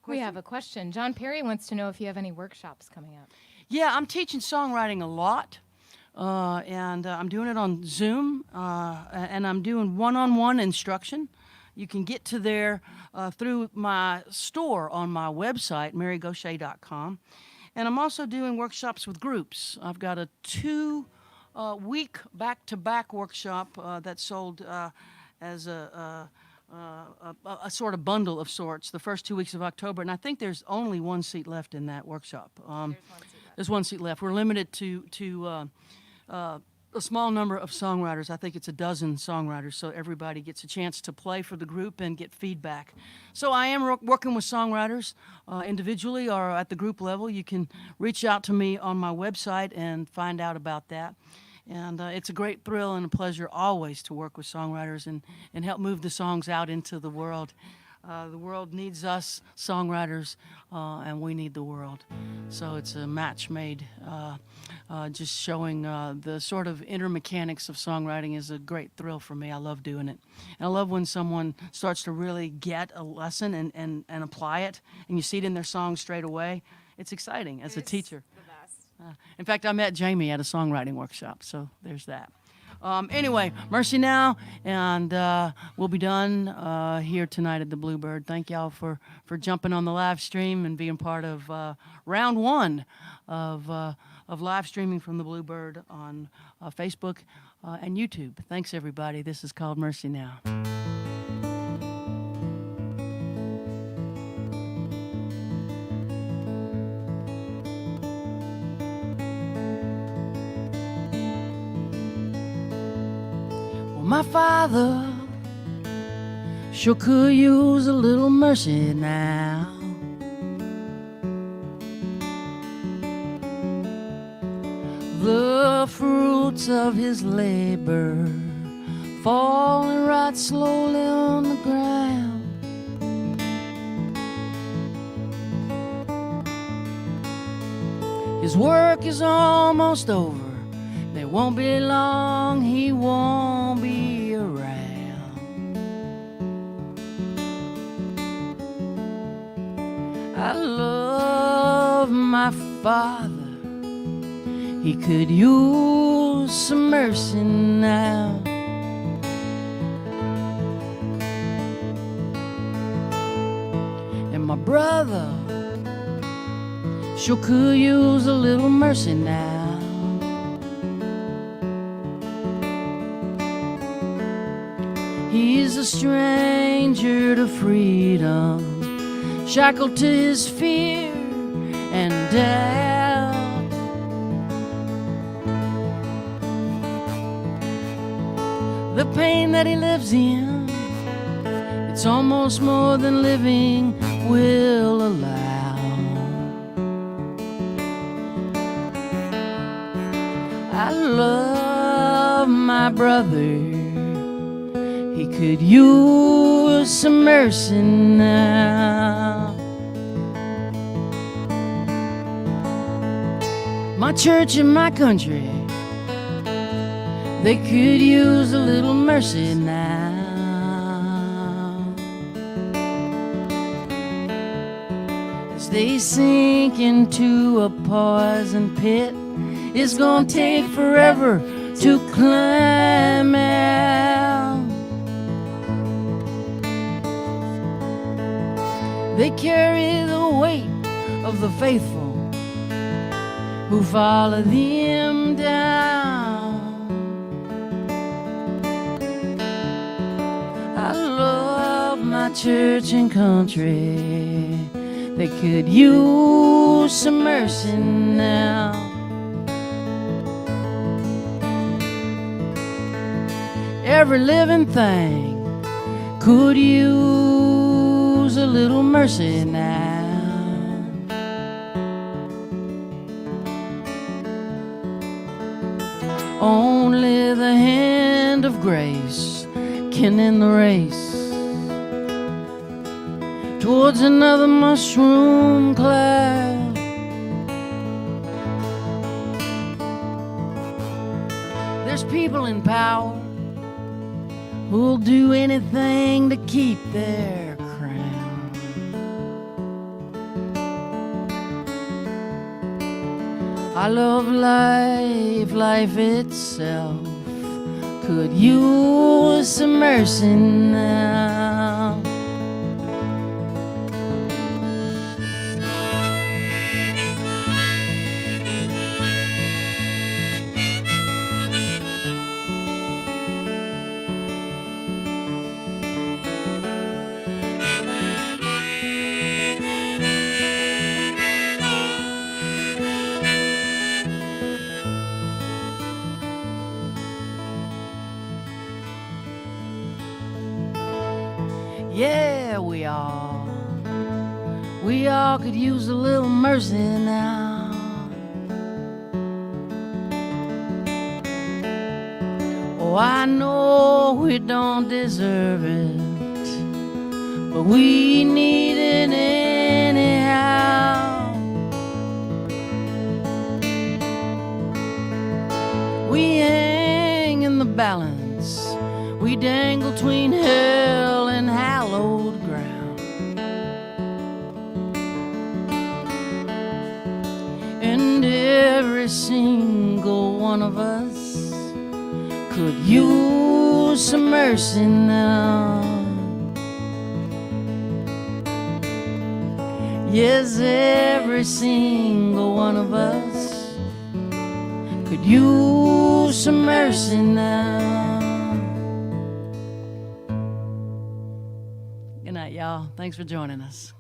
We have a question. John Perry wants to know if you have any workshops coming up. Yeah, I'm teaching songwriting a lot, and I'm doing it on Zoom, and I'm doing one-on-one instruction. You can get to there through my store on my website, marygauthier.com. And I'm also doing workshops with groups. I've got a 2-week back-to-back workshop that's sold as a sort of bundle of sorts the first 2 weeks of October, and I think there's only one seat left in that workshop. There's one seat left. We're limited to a small number of songwriters. I think it's a dozen songwriters, so everybody gets a chance to play for the group and get feedback. So I am working with songwriters individually or at the group level. You can reach out to me on my website and find out about that. And it's a great thrill and a pleasure always to work with songwriters and help move the songs out into the world. The world needs us songwriters, and we need the world. So it's a match made. Just showing the sort of inner mechanics of songwriting is a great thrill for me. I love doing it. And I love when someone starts to really get a lesson and apply it, and you see it in their song straight away. It's exciting as a teacher. In fact, I met Jaimee at a songwriting workshop, so there's that. Anyway, Mercy Now, and we'll be done here tonight at the Bluebird. Thank y'all for jumping on the live stream and being part of round one of live streaming from the Bluebird on Facebook and YouTube. Thanks, everybody. This is called Mercy Now. My father sure could use a little mercy now. The fruits of his labor falling right slowly on the ground. His work is almost over. There won't be long, he won't be around. I love my father. He could use some mercy now. And my brother sure could use a little mercy now. He's a stranger to freedom, shackled to his fear and doubt. The pain that he lives in, it's almost more than living will allow. I love my brother. He could use some mercy now. My church and my country, they could use a little mercy now. As they sink into a poison pit, it's gonna take forever to climb out. They carry the weight of the faithful who follow them down. I love my church and country. They could use some mercy now. Every living thing could use a little mercy now. Only the hand of grace can end the race towards another mushroom cloud. There's people in power who'll do anything to keep their crown. I love life, life itself could use some mercy now. Yeah, we all could use a little mercy now. Oh, I know we don't deserve it, but we need it anyhow. We hang in the balance, we dangle between hell and hallowed ground. And every single one of us could use some mercy now. Yes, every single one of us could use some mercy now. Good night, y'all. Thanks for joining us.